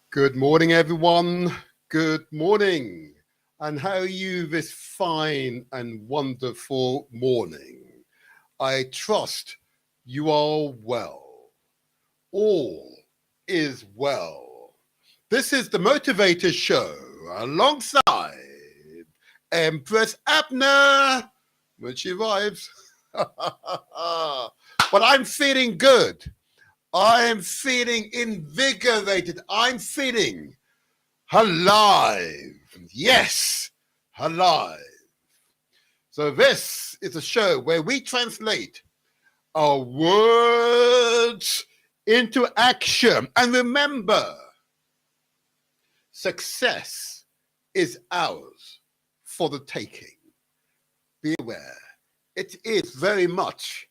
Good morning, everyone. Good morning. And how are you this fine and wonderful morning? I trust you are well. All is well. This is the Motivator Show alongside Empress Abner when she arrives. But I'm feeling good. I'm feeling invigorated. I'm feeling alive. Yes, alive. So this is a show where we translate our words into action. And remember, success is ours for the taking. Be aware, it is very much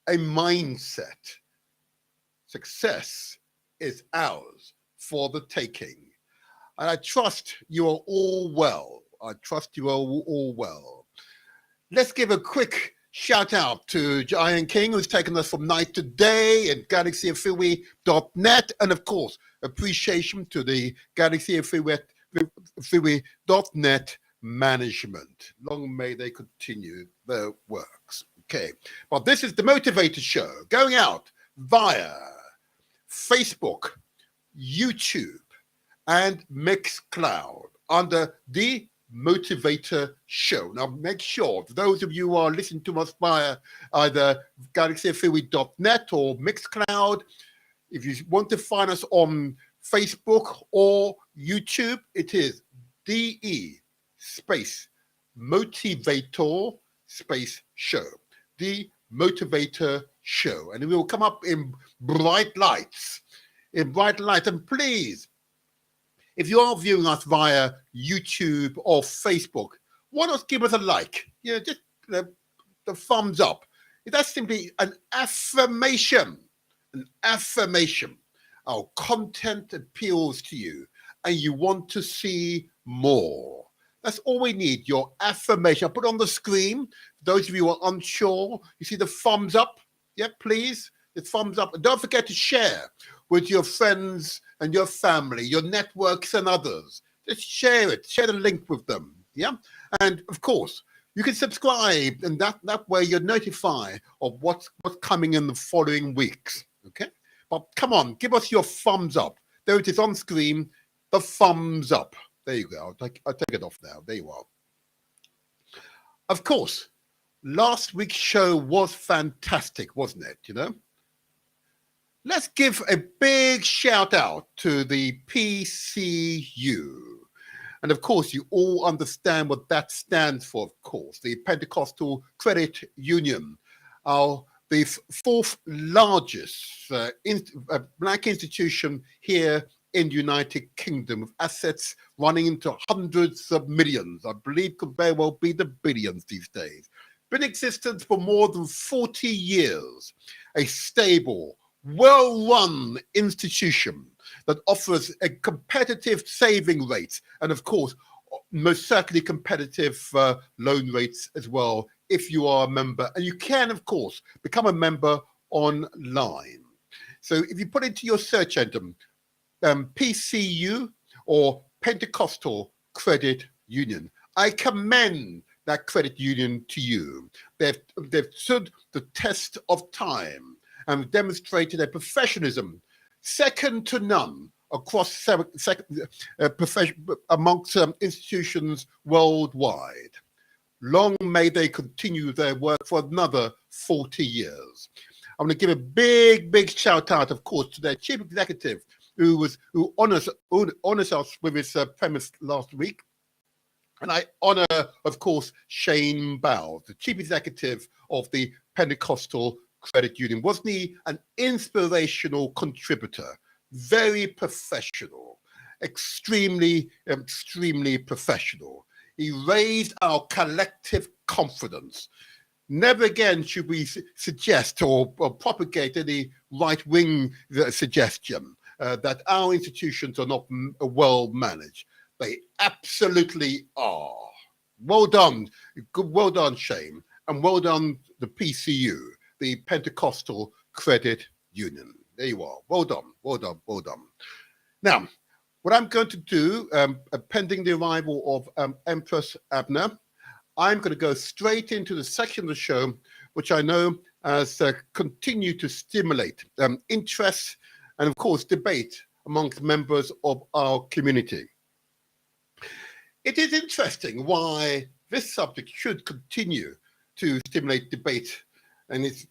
a mindset. Success is ours for the taking. And I trust you are all well. I trust you are all well. Let's give a quick shout out to Giant King, who's taken us from night to day at galaxyofreeway.net. And of course, appreciation to the galaxyofreeway.net management. Long may they continue their works. Okay. But this is the Motivator Show going out via Facebook, YouTube, and Mixcloud under the Motivator Show. Now, make sure, for those of you who are listening to us via either galaxyofreeway.net or Mixcloud, if you want to find us on Facebook or YouTube, it is DE space Motivator space show. The Motivator Show. And it will come up in bright lights. And please, if you are viewing us via YouTube or Facebook, why not give us a like? You know, just the thumbs up. That's simply an affirmation. An affirmation. Our content appeals to you and you want to see more. That's all we need, your affirmation. I'll put it on the screen. For those of you who are unsure, you see the thumbs up? Yep, please. The thumbs up. And don't forget to share with your friends and your family, your networks and others. Just share it. Share the link with them. Yeah. And of course, you can subscribe, and that way you're notified of what's coming in the following weeks. Okay. But come on, give us your thumbs up. There it is on screen. The thumbs up. There you go. I'll take it off now. There you are. Of course, last week's show was fantastic, wasn't it? You know? Let's give a big shout out to the PCU. And of course, you all understand what that stands for, of course. The Pentecostal Credit Union, the fourth largest black institution here in the United Kingdom, with assets running into hundreds of millions. I believe could very well be the billions these days. Been in existence for more than 40 years. A stable, well-run institution that offers a competitive saving rate and, of course, most certainly competitive loan rates as well if you are a member. And you can, of course, become a member online. So if you put into your search engine PCU or Pentecostal Credit Union, I commend that credit union to you. They've stood the test of time and demonstrated a professionalism second to none across amongst institutions worldwide. Long may they continue their work for another 40 years. I'm going to give a big shout out, of course, to their chief executive, who honors us with his premise last week. And I honor, of course, Shane Bowles, the chief executive of the Pentecostal Credit Union. Wasn't he an inspirational contributor? Very professional, extremely professional. He raised our collective confidence. Never again should we suggest or propagate any right-wing suggestion that our institutions are not well managed. They absolutely are. Well done. Well done, Shane. And well done, the PCU, the Pentecostal Credit Union. There you are. Well done. Well done. Well done. Now, what I'm going to do, pending the arrival of Empress Abner, I'm going to go straight into the section of the show, which I know has continued to stimulate interest and, of course, debate amongst members of our community. It is interesting why this subject should continue to stimulate debate and it's,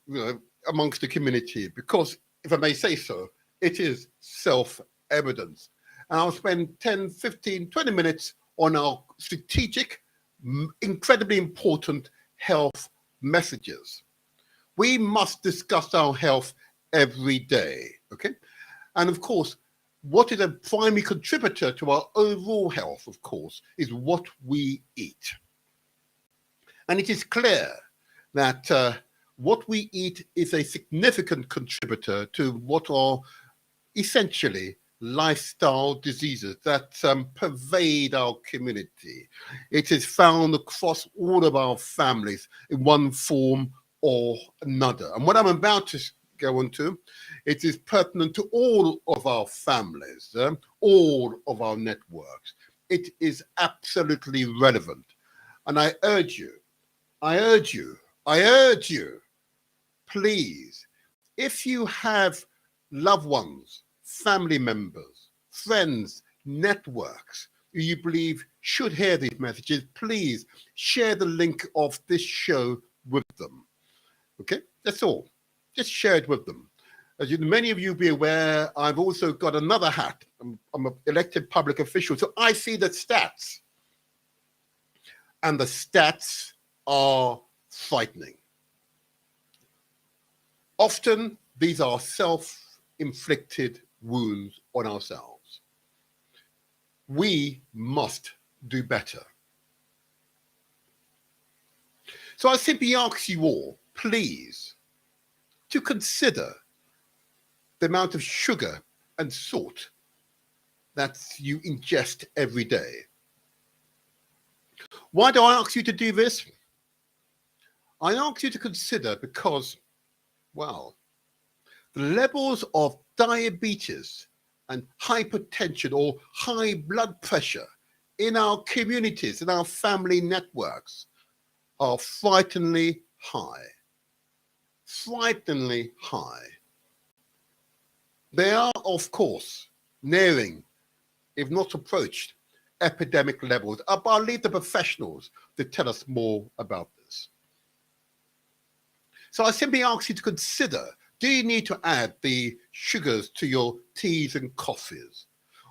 amongst the community, because, if I may say so, it is self-evident. And I'll spend 10, 15, 20 minutes on our strategic, incredibly important health messages. We must discuss our health every day, okay? And of course, what is a primary contributor to our overall health, of course, is what we eat. And it is clear that what we eat is a significant contributor to what are essentially lifestyle diseases that pervade our community. It is found across all of our families in one form or another. And what I'm about to go into, it is pertinent to all of our families, all of our networks. It is absolutely relevant. And I urge you, please, if you have loved ones, family members, friends, networks who you believe should hear these messages, please share the link of this show with them. Okay, that's all. Just share it with them. As many of you be aware, I've also got another hat. I'm an elected public official, so I see the stats. And the stats are frightening. Often, these are self-inflicted wounds on ourselves. We must do better. So I simply ask you all, please, to consider the amount of sugar and salt that you ingest every day. Why do I ask you to do this? I ask you to consider because, well, the levels of diabetes and hypertension or high blood pressure in our communities, in our family networks, are frighteningly high. Frighteningly high. They are, of course, nearing, if not approached, epidemic levels. But I'll leave the professionals to tell us more about this. So I simply ask you to consider, do you need to add the sugars to your teas and coffees?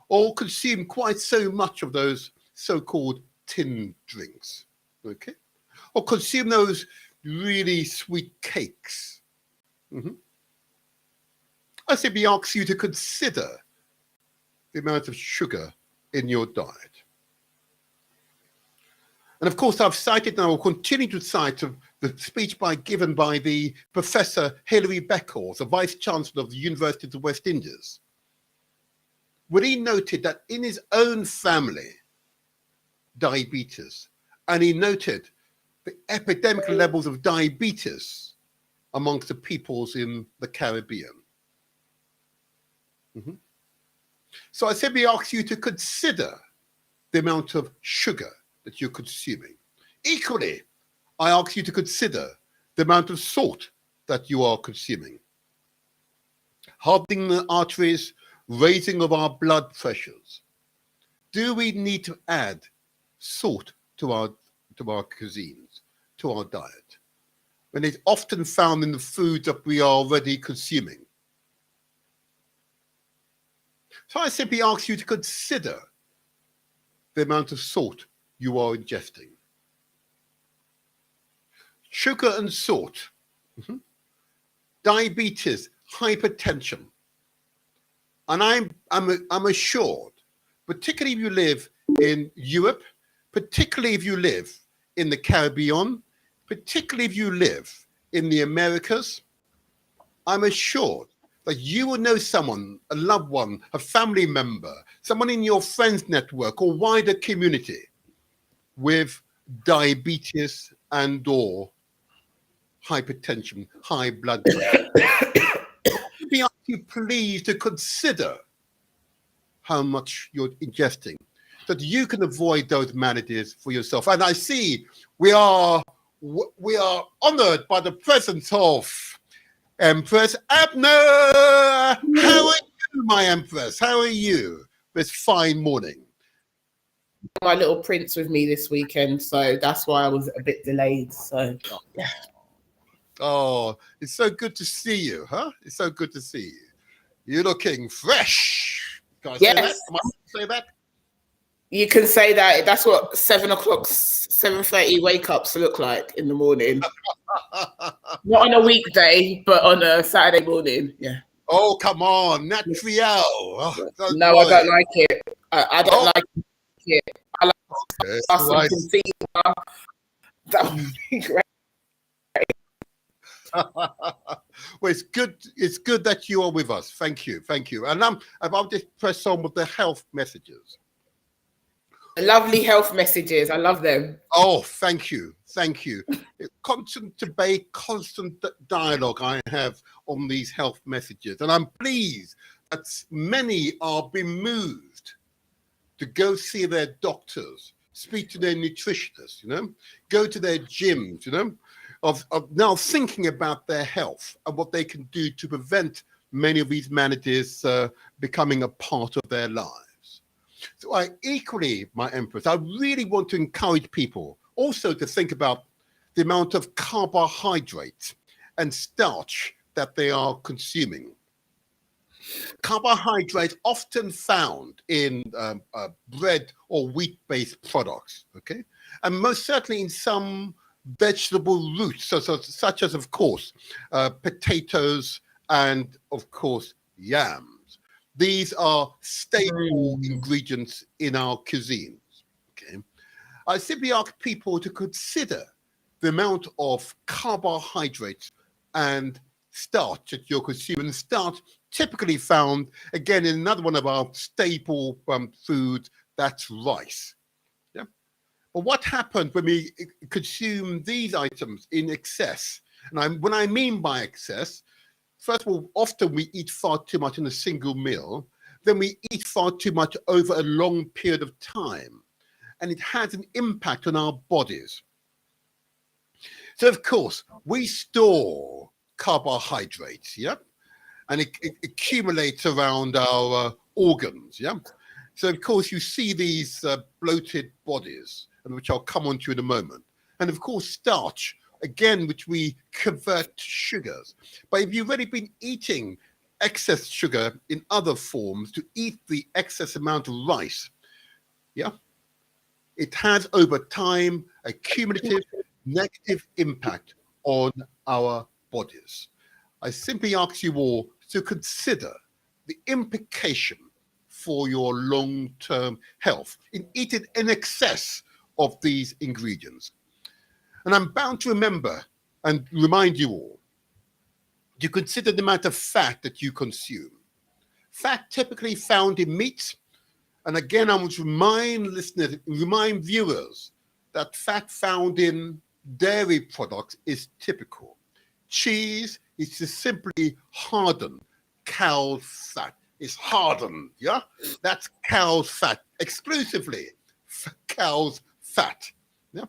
Or consume quite so much of those so-called tin drinks, okay? Or consume those really sweet cakes. I simply ask you to consider the amount of sugar in your diet. And of course, I've cited and I will continue to cite the speech given by the Professor Hilary Beckles, the Vice Chancellor of the University of the West Indies, where he noted that in his own family, diabetes, and he noted the epidemic levels of diabetes amongst the peoples in the Caribbean. So I simply ask you to consider the amount of sugar that you're consuming. Equally, I ask you to consider the amount of salt that you are consuming. Hardening the arteries, raising of our blood pressures. Do we need to add salt to our cuisines, to our diet, when it's often found in the foods that we are already consuming? So I simply ask you to consider the amount of salt you are ingesting. Sugar and salt, diabetes, hypertension. And I'm assured, particularly if you live in Europe, particularly if you live in the Caribbean, particularly if you live in the Americas, I'm assured that you will know someone, a loved one, a family member, someone in your friends network or wider community with diabetes and or hypertension, high blood pressure. We ask you please to consider how much you're ingesting, so that you can avoid those maladies for yourself. And I see we are honored by the presence of Empress Abner. How are you, my Empress? How are you this fine morning? My little prince with me this weekend, so that's why I was a bit delayed. So yeah. Oh, it's so good to see you, huh? It's so good to see you. You're looking fresh. Can I say that? Am I say that? You can say that. That's what 7 o'clock, 7:30 wake ups look like in the morning. Not on a weekday, but on a Saturday morning. Yeah. Oh, come on, natural. Oh, no, worry. I don't like it. I don't like it. I like some concealer. That would be great. Well, it's good. It's good that you are with us. Thank you, thank you. And I'll just press on with the health messages. Lovely health messages. I love them. Oh, thank you, thank you. Constant debate, constant dialogue I have on these health messages, and I'm pleased that many are being moved to go see their doctors, speak to their nutritionists, go to their gyms, of now thinking about their health and what they can do to prevent many of these maladies becoming a part of their lives. So I equally, my Empress, I really want to encourage people also to think about the amount of carbohydrate and starch that they are consuming. Carbohydrates often found in bread or wheat-based products, okay? And most certainly in some vegetable roots, such as, of course, potatoes and, of course, yams. These are staple ingredients in our cuisines, okay? I simply ask people to consider the amount of carbohydrates and starch that you're consuming. Starch typically found, again, in another one of our staple foods, that's rice. Yeah. But what happens when we consume these items in excess? And when I mean by excess, first of all, often we eat far too much in a single meal. Then we eat far too much over a long period of time. And it has an impact on our bodies. So, of course, we store carbohydrates, yeah? And it accumulates around our organs, yeah? So, of course, you see these bloated bodies, which I'll come on to in a moment. And, of course, starch, again, which we convert to sugars. But if you've already been eating excess sugar in other forms, to eat the excess amount of rice, yeah, it has over time a cumulative negative impact on our bodies. I simply ask you all to consider the implication for your long-term health in eating in excess of these ingredients. And I'm bound to remember and remind you all to consider the amount of fat that you consume. Fat typically found in meats And again, I want to remind viewers that fat found in dairy products is typical. Cheese is just simply hardened cow's fat. It's hardened, yeah? That's cow's fat, exclusively cow's fat. Yeah?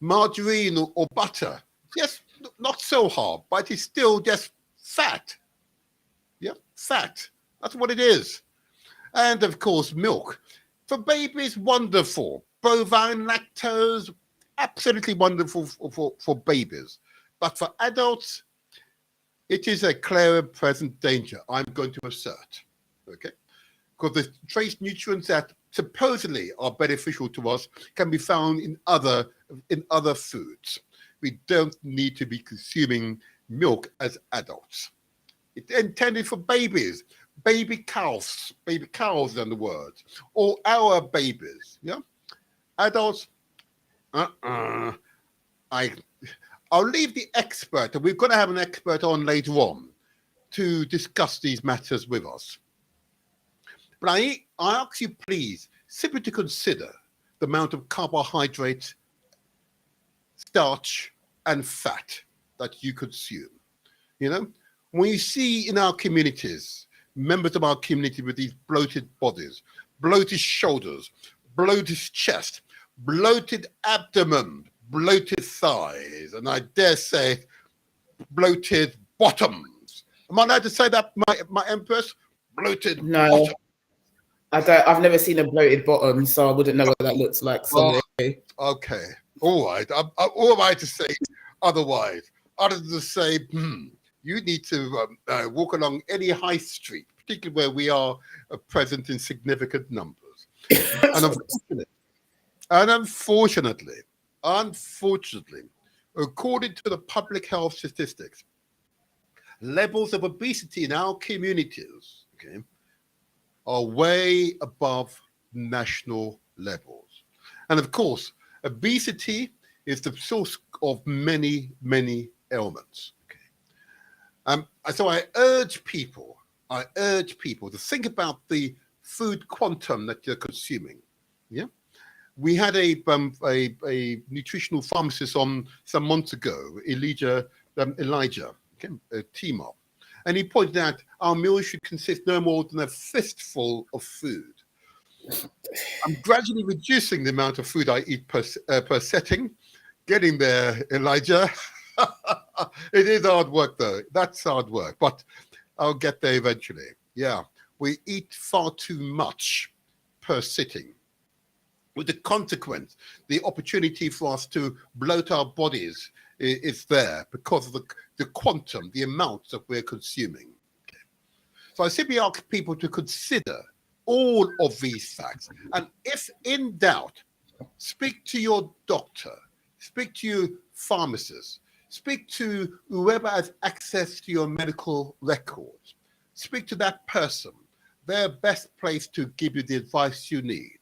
Margarine or butter, yes, not so hard, but it's still just fat. Yeah, fat. That's what it is. And of course, milk. For babies, wonderful. Bovine lactose, absolutely wonderful for babies. But for adults, it is a clear and present danger, I'm going to assert. Okay? Because the trace nutrients that supposedly are beneficial to us can be found in other foods. We don't need to be consuming milk as adults. It's intended for babies, baby cows in the words, or our babies. Yeah, adults. I'll leave the expert, and we're going to have an expert on later on to discuss these matters with us. But I ask you, please, simply to consider the amount of carbohydrate, starch, and fat that you consume. You know, when you see in our communities, members of our community with these bloated bodies, bloated shoulders, bloated chest, bloated abdomen, bloated thighs, and I dare say bloated bottoms. Am I allowed to say that, my empress? Bloated bottom. I've never seen a bloated bottom, so I wouldn't know what that looks like. Okay. All right. All am I to say otherwise? Other than to say, you need to walk along any high street, particularly where we are present in significant numbers. And unfortunately, according to the public health statistics, levels of obesity in our communities, okay, are way above national levels. And of course, obesity is the source of many, many ailments. Okay. So I urge people to think about the food quantum that you're consuming. Yeah. We had a nutritional pharmacist on some months ago, Elijah, Timor. And he pointed out our meals should consist no more than a fistful of food. I'm gradually reducing the amount of food I eat per setting. Getting there, Elijah. It is hard work, though. That's hard work, but I'll get there eventually. Yeah, we eat far too much per sitting. With the consequence, the opportunity for us to bloat our bodies is there because of the quantum, the amount that we're consuming. Okay. So I simply ask people to consider all of these facts. And if in doubt, speak to your doctor, speak to your pharmacist, speak to whoever has access to your medical records. Speak to that person. They're best placed to give you the advice you need.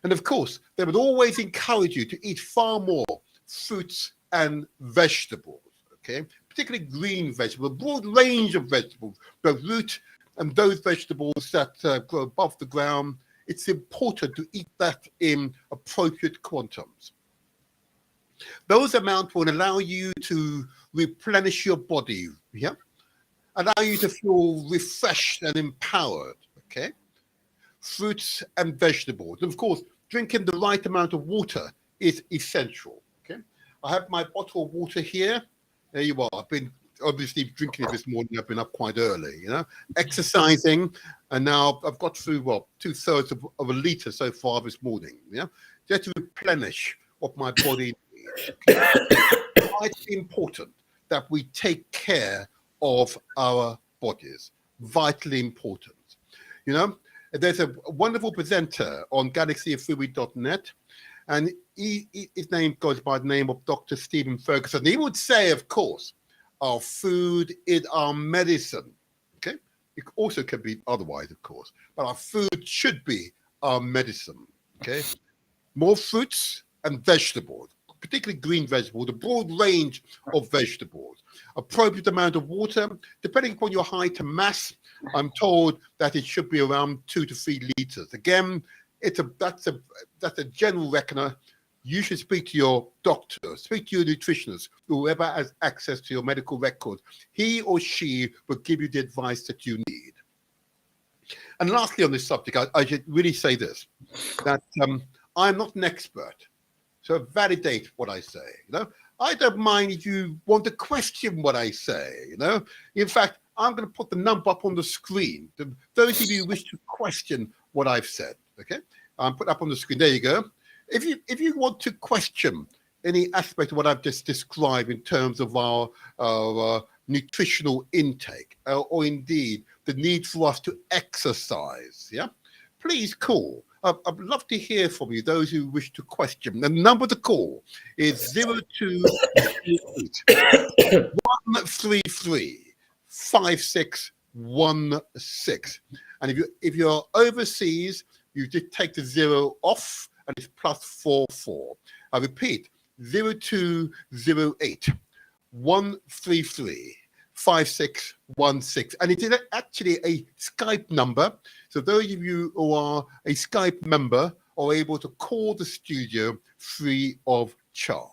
And of course, they would always encourage you to eat far more fruits and vegetables, okay? Particularly green vegetables, a broad range of vegetables, both root and those vegetables that grow above the ground. It's important to eat that in appropriate quantums. Those amounts will allow you to replenish your body, yeah? Allow you to feel refreshed and empowered, okay? Fruits and vegetables. And of course, drinking the right amount of water is essential, okay? I have my bottle of water here. There you are. I've been obviously drinking it this morning. I've been up quite early, you know, exercising. And now I've got through, 2/3 of a litre so far this morning, yeah? Just to replenish what my body needs. Okay? It's important that we take care of our bodies. Vitally important. You know, there's a wonderful presenter on galaxyoffood.net, and his name goes by the name of Dr. Stephen Ferguson. He would say, of course, our food is our medicine. Okay, it also can be otherwise, of course, but our food should be our medicine. Okay, more fruits and vegetables. particularly green vegetables, a broad range of vegetables, appropriate amount of water, depending upon your height and mass. I'm told that it should be around 2 to 3 liters. Again, that's a general reckoner. You should speak to your doctor, speak to your nutritionist, whoever has access to your medical records. He or she will give you the advice that you need. And lastly, on this subject, I should really say this, that I'm not an expert, so validate what I say. I don't mind if you want to question what I say. In fact, I'm going to put the number up on the screen. Those of you who wish to question what I've said, okay? Put up on the screen. There you go. If you want to question any aspect of what I've just described in terms of our nutritional intake, or indeed the need for us to exercise, please call. I'd love to hear from you, those who wish to question. The number to call is 02-133-5616. And if you're overseas, you just take the 0 off, and it's +44. I repeat, 02-133-5616. And it is actually a Skype number. So those of you who are a Skype member are able to call the studio free of charge,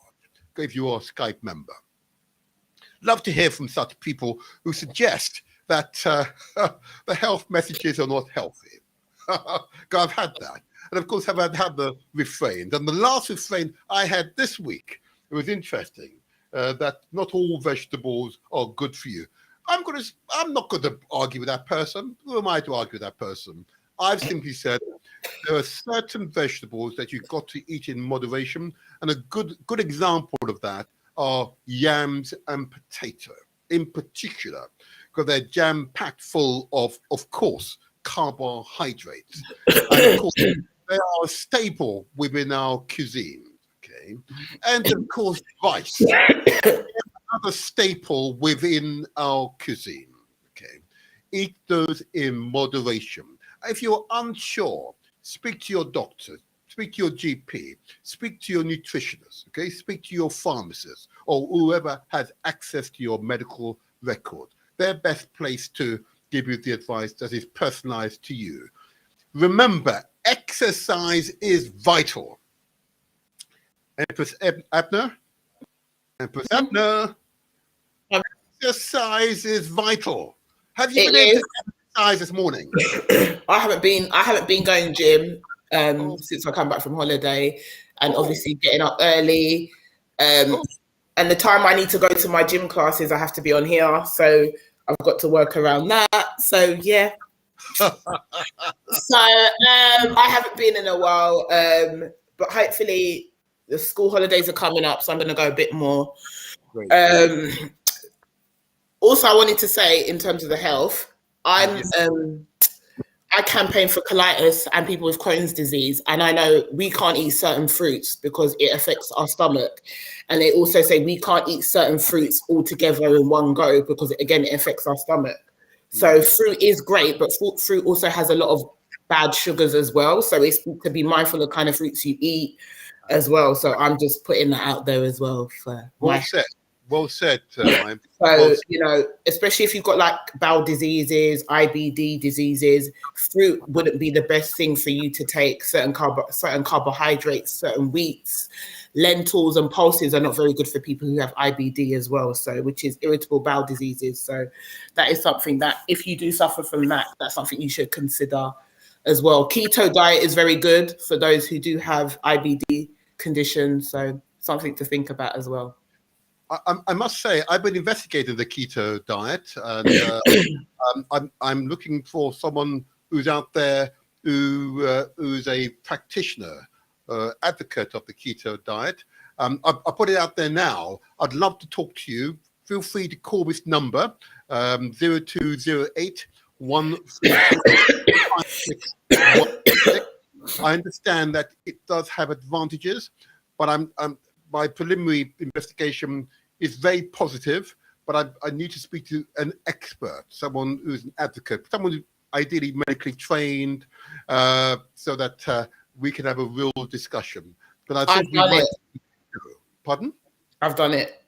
if you are a Skype member. Love to hear from such people who suggest that the health messages are not healthy. I've had that. And of course, I've had the refrain. And the last refrain I had this week, it was interesting, that not all vegetables are good for you. I'm not going to argue with that person. Who am I to argue with that person? I've simply said there are certain vegetables that you've got to eat in moderation. And a good example of that are yams and potato in particular, because they're jam-packed full of course, carbohydrates. And of course, they are a staple within our cuisine, okay? And of course, rice, another staple within our cuisine, okay? Eat those in moderation. If you're unsure, speak to your doctor, speak to your GP, speak to your nutritionist, okay? Speak to your pharmacist or whoever has access to your medical record. They're best placed to give you the advice that is personalized to you. Remember, exercise is vital. Empress Abner? Empress Abner? Exercise is vital. Have you been able to exercise this morning? I haven't been going gym since I come back from holiday, and obviously getting up early. And the time I need to go to my gym classes, I have to be on here. So I've got to work around that. So yeah. So I haven't been in a while, but hopefully the school holidays are coming up, so I'm going to go a bit more. Also, I wanted to say in terms of the health, I campaign for colitis and people with Crohn's disease, and I know we can't eat certain fruits because it affects our stomach, and they also say we can't eat certain fruits altogether in one go because again it affects our stomach. So fruit is great, but fruit also has a lot of bad sugars as well. So it's to be mindful of kind of fruits you eat as well. So I'm just putting that out there as well. Well said. So, especially if you've got like bowel diseases, IBD diseases, fruit wouldn't be the best thing for you to take. Certain carbohydrates, certain wheats, lentils and pulses are not very good for people who have IBD as well. So, which is irritable bowel diseases. So that is something that if you do suffer from that, that's something you should consider as well. Keto diet is very good for those who do have IBD conditions. So something to think about as well. I must say, I've been investigating the keto diet, and I'm looking for someone who's out there who's a practitioner, advocate of the keto diet. I put it out there now. I'd love to talk to you. Feel free to call this number, 0208 136. I understand that it does have advantages, but my preliminary investigation is very positive, but I need to speak to an expert, someone who's an advocate, someone who's ideally medically trained, so that we can have a real discussion. But I think we might. Pardon? I've done it.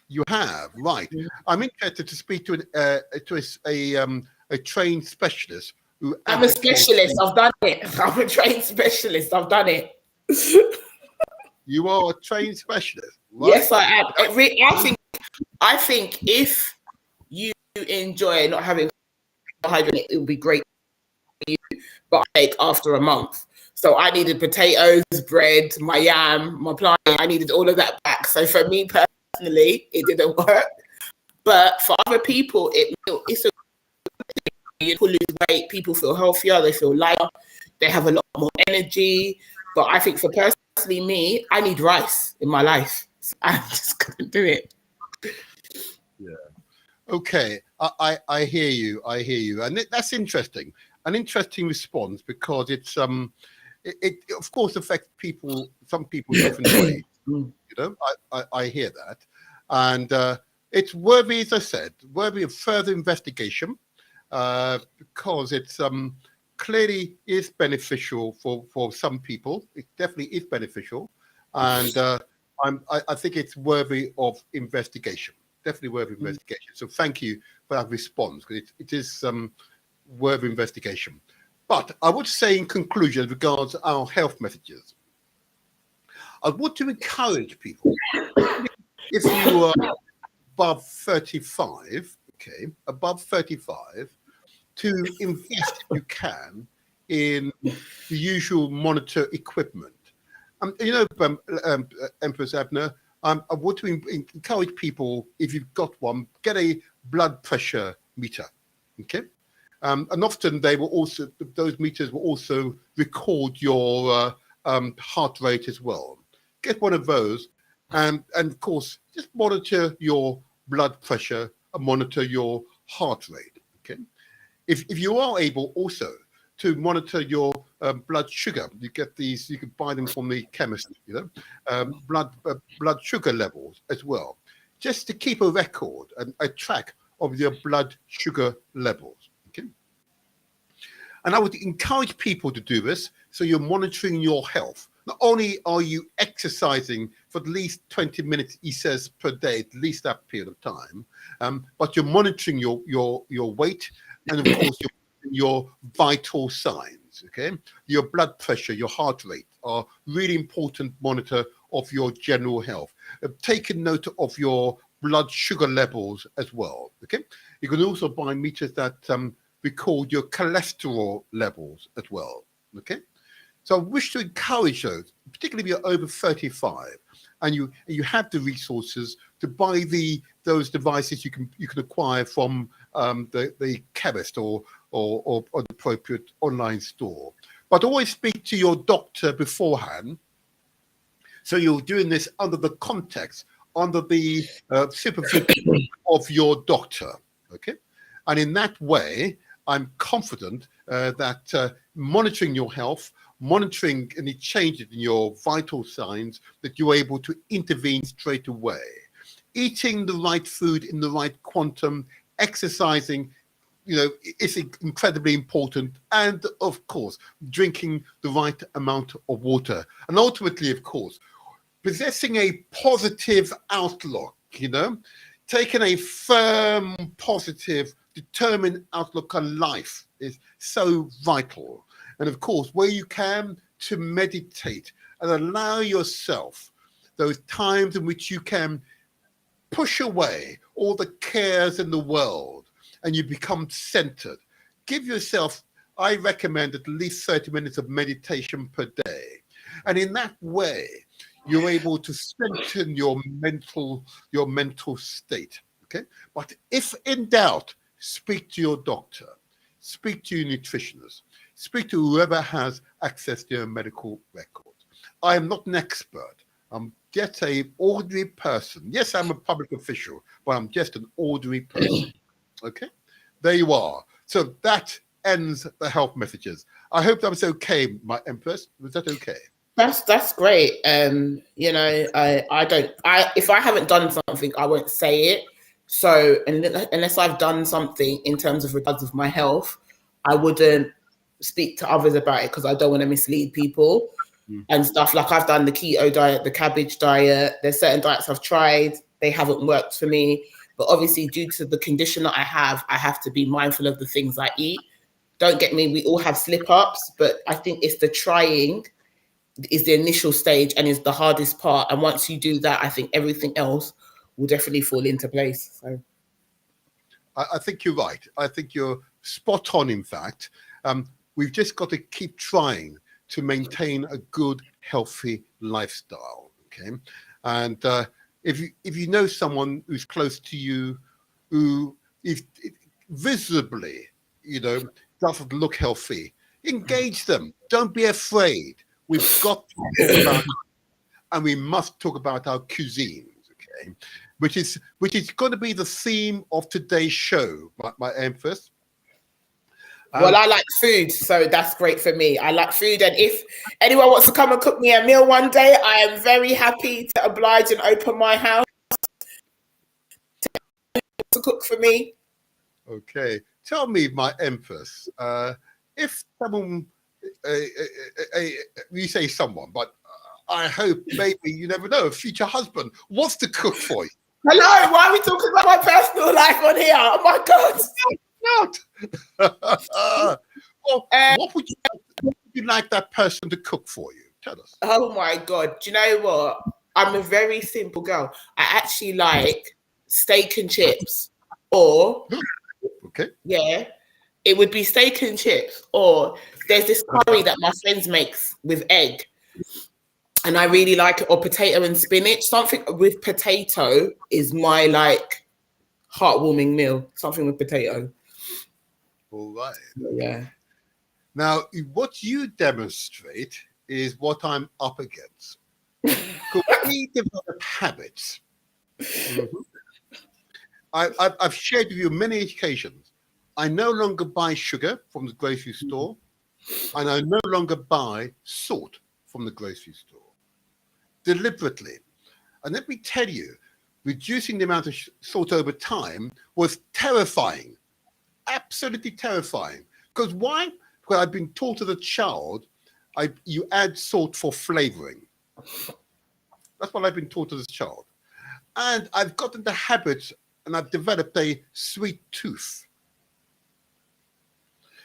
You have, right. Mm. I'm interested to speak to a trained specialist who I'm a advocates. specialist. I've done it. I'm a trained specialist. I've done it. You are a trained specialist, right? Yes, I am. I think if you enjoy not having carbohydrate, it would be great for you. But I take after a month. So I needed potatoes, bread, my yam, my plant. I needed all of that back. So for me personally, it didn't work. But for other people, it's a people lose weight, people feel healthier, they feel lighter, they have a lot more energy. But I think for personally me, I need rice in my life. So I just couldn't do it. Yeah. Okay. I hear you. I hear you. And that's interesting. An interesting response, because it's it of course affects people, some people different ways. You know, I hear that. And it's worthy, as I said, worthy of further investigation, because it's clearly is beneficial for some people. It definitely is beneficial. And I think it's worthy of investigation. Definitely worthy of investigation. So thank you for that response, because it is worthy of investigation. But I would say, in conclusion, as regards our health messages, I want to encourage people, if you are above 35, okay, above 35, to invest if you can in the usual monitor equipment. You know, Empress Abner, I want to encourage people, if you've got one, get a blood pressure meter, okay? And often they will also, those meters will also record your heart rate as well. Get one of those, and of course, just monitor your blood pressure and monitor your heart rate, okay? If you are able also to monitor your blood sugar, you get these, you can buy them from the chemist, you know, blood sugar levels as well, just to keep a record and a track of your blood sugar levels, okay? And I would encourage people to do this, so you're monitoring your health. Not only are you exercising for at least 20 minutes, he says, per day, at least that period of time, but you're monitoring your weight, and of course your vital signs, okay? Your blood pressure, your heart rate are really important monitor of your general health. Take note of your blood sugar levels as well, okay? You can also buy meters that record your cholesterol levels as well, okay? So I wish to encourage those, particularly if you're over 35 and you have the resources to buy those devices you can acquire from the chemist or the appropriate online store. But always speak to your doctor beforehand. So you're doing this under the context, under the supervision of your doctor, okay? And in that way, I'm confident that monitoring your health, monitoring any changes in your vital signs, that you're able to intervene straight away. Eating the right food in the right quantum, exercising, you know, is incredibly important. And of course, drinking the right amount of water. And ultimately, of course, possessing a positive outlook, you know, taking a firm, positive, determined outlook on life is so vital. And of course, where you can, to meditate and allow yourself those times in which you can push away all the cares in the world and you become centered. Give yourself, I recommend, at least 30 minutes of meditation per day. And in that way, you're able to strengthen your mental state, okay? But if in doubt, speak to your doctor, speak to your nutritionist, speak to whoever has access to your medical records. I am not an expert. I'm just an ordinary person. Yes, I'm a public official, but I'm just an ordinary person, okay? There you are. So that ends the health messages. I hope that was okay, my Empress. Was that okay? That's great. You know, if I haven't done something, I won't say it. So unless I've done something in terms of regards of my health, I wouldn't speak to others about it, because I don't want to mislead people. and stuff. Like I've done the keto diet, the cabbage diet. There's certain diets I've tried. They haven't worked for me. But obviously, due to the condition that I have to be mindful of the things I eat. Don't get me, we all have slip-ups, but I think it's the trying is the initial stage and is the hardest part. And once you do that, I think everything else will definitely fall into place. So I think you're right. I think you're spot on, in fact. We've just got to keep trying to maintain a good, healthy lifestyle, okay? And if you know someone who's close to you who is visibly, doesn't look healthy, engage them. Don't be afraid. We've got to talk about, and we must talk about our cuisines, okay? Which is going to be the theme of today's show, my emphasis. Well, I like food, so that's great for me. I like food, and if anyone wants to come and cook me a meal one day, I am very happy to oblige and open my house to cook for me. Okay, tell me, my empress, if someone, you say someone, but I hope maybe, you never know, a future husband wants to cook for you. Hello, why are we talking about my personal life on here? Oh my God. Not. Well, what would you like that person to cook for you? Tell us. Oh my God. Do you know what? I'm a very simple girl. I actually like steak and chips, or okay, yeah, it would be steak and chips, or there's this curry that my friends makes with egg, and I really like it, or potato and spinach. Something with potato is my like heartwarming meal. Something with potato. All right. Yeah. Now, what you demonstrate is what I'm up against. We develop habits. Mm-hmm. I've shared with you many occasions. I no longer buy sugar from the grocery store, and I no longer buy salt from the grocery store. Deliberately. And let me tell you, reducing the amount of salt over time was terrifying. Absolutely terrifying. Because why? Because I've been taught as a child, you add salt for flavoring. That's what I've been taught as a child. And I've gotten the habit, and I've developed a sweet tooth.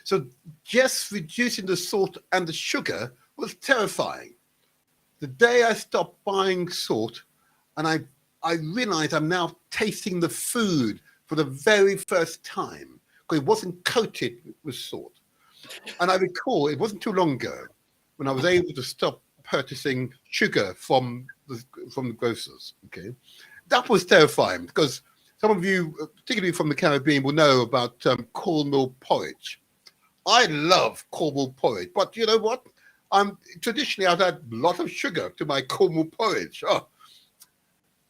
So just reducing the salt and the sugar was terrifying. The day I stopped buying salt, and I realized I'm now tasting the food for the very first time, because it wasn't coated with salt. And I recall it wasn't too long ago when I was able to stop purchasing sugar from the grocers. Okay, that was terrifying, because some of you, particularly from the Caribbean, will know about cornmeal porridge. I love cornmeal porridge, but you know what? Traditionally, I've had a lot of sugar to my cornmeal porridge. Oh,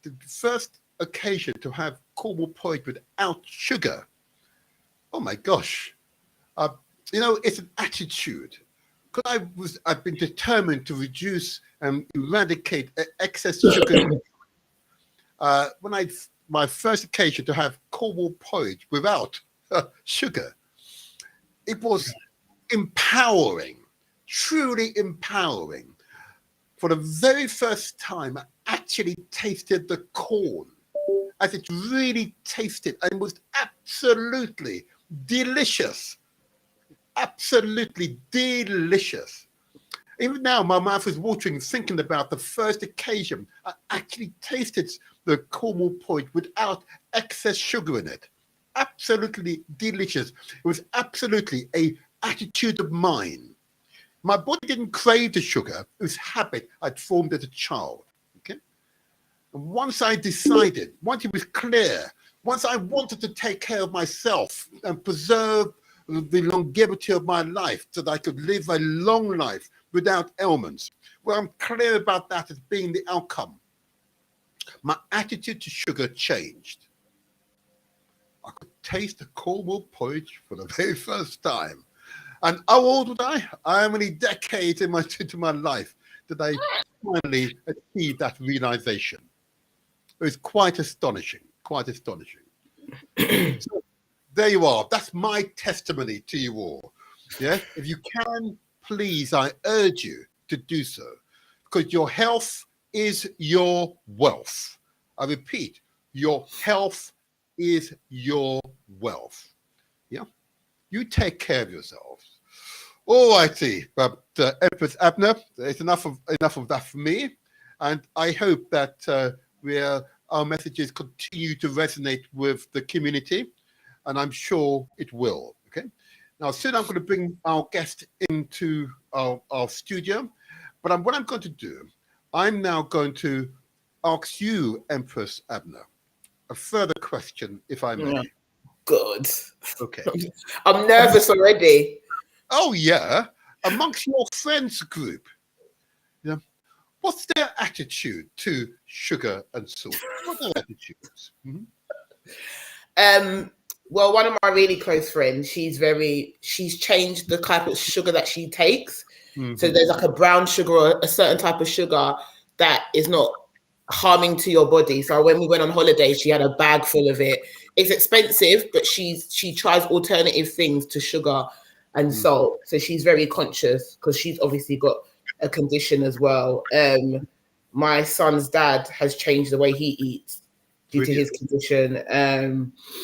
the first occasion to have cornmeal porridge without sugar. Oh my gosh. It's an attitude. Because I've been determined to reduce and eradicate excess sugar. My first occasion to have cornmeal porridge without sugar, it was empowering, truly empowering. For the very first time, I actually tasted the corn as it really tasted, and it was absolutely delicious. Absolutely delicious. Even now, my mouth is watering thinking about the first occasion I actually tasted the cornmeal porridge without excess sugar in it. Absolutely delicious. It was absolutely an attitude of mine. My body didn't crave the sugar. It was habit I'd formed as a child. Okay. And once I decided, once it was clear, once I wanted to take care of myself and preserve the longevity of my life so that I could live a long life without ailments, well, I'm clear about that as being the outcome. My attitude to sugar changed. I could taste the cornmeal porridge for the very first time. And how old was I? How many decades into my life did I finally achieve that realization? It was quite astonishing, quite astonishing. So there you are. That's my testimony to you all. Yeah. If you can, please, I urge you to do so. because your health is your wealth. I repeat, your health is your wealth. Yeah, you take care of yourselves. All righty, but Empress Abner, it's enough of that for me, and I hope that our messages continue to resonate with the community, and I'm sure it will. Okay. Now, soon I'm going to bring our guest into our studio, but what I'm going to do, I'm now going to ask you, Empress Abner, a further question, if I may. Yeah. Good. Okay. I'm nervous already. Oh, yeah. Amongst your friends group, you know, what's their attitude to sugar and salt? What are their attitudes? Mm-hmm. Well, one of my really close friends, she's changed the type of sugar that she takes. Mm-hmm. So there's like a brown sugar or a certain type of sugar that is not harming to your body. So when we went on holiday, she had a bag full of it. It's expensive, but she tries alternative things to sugar and salt. So she's very conscious because she's obviously got a condition as well. My son's dad has changed the way he eats due to his condition.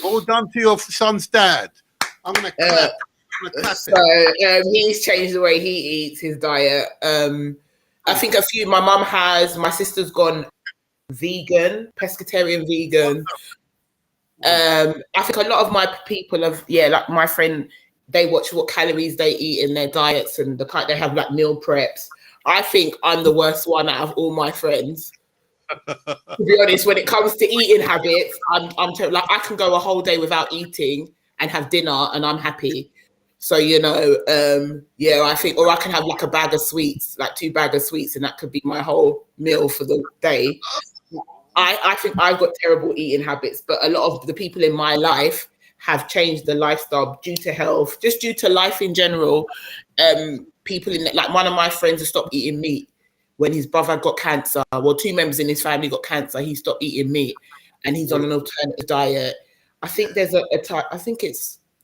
All done to your son's dad. I'm gonna clap. He's changed the way he eats, his diet. I think my mum has, my sister's gone vegan, pescatarian vegan. I think a lot of my people like my friend, they watch what calories they eat in their diets and they have like meal preps. I think I'm the worst one out of all my friends. To be honest, when it comes to eating habits, I'm like I can go a whole day without eating and have dinner and I'm happy. So I think, or I can have like a bag of sweets, like 2 bags of sweets, and that could be my whole meal for the day. I think I've got terrible eating habits, but a lot of the people in my life have changed the lifestyle due to health, just due to life in general. People like one of my friends has stopped eating meat when his brother got cancer. Well, 2 members in his family got cancer. He stopped eating meat, and he's on an alternative diet. I think there's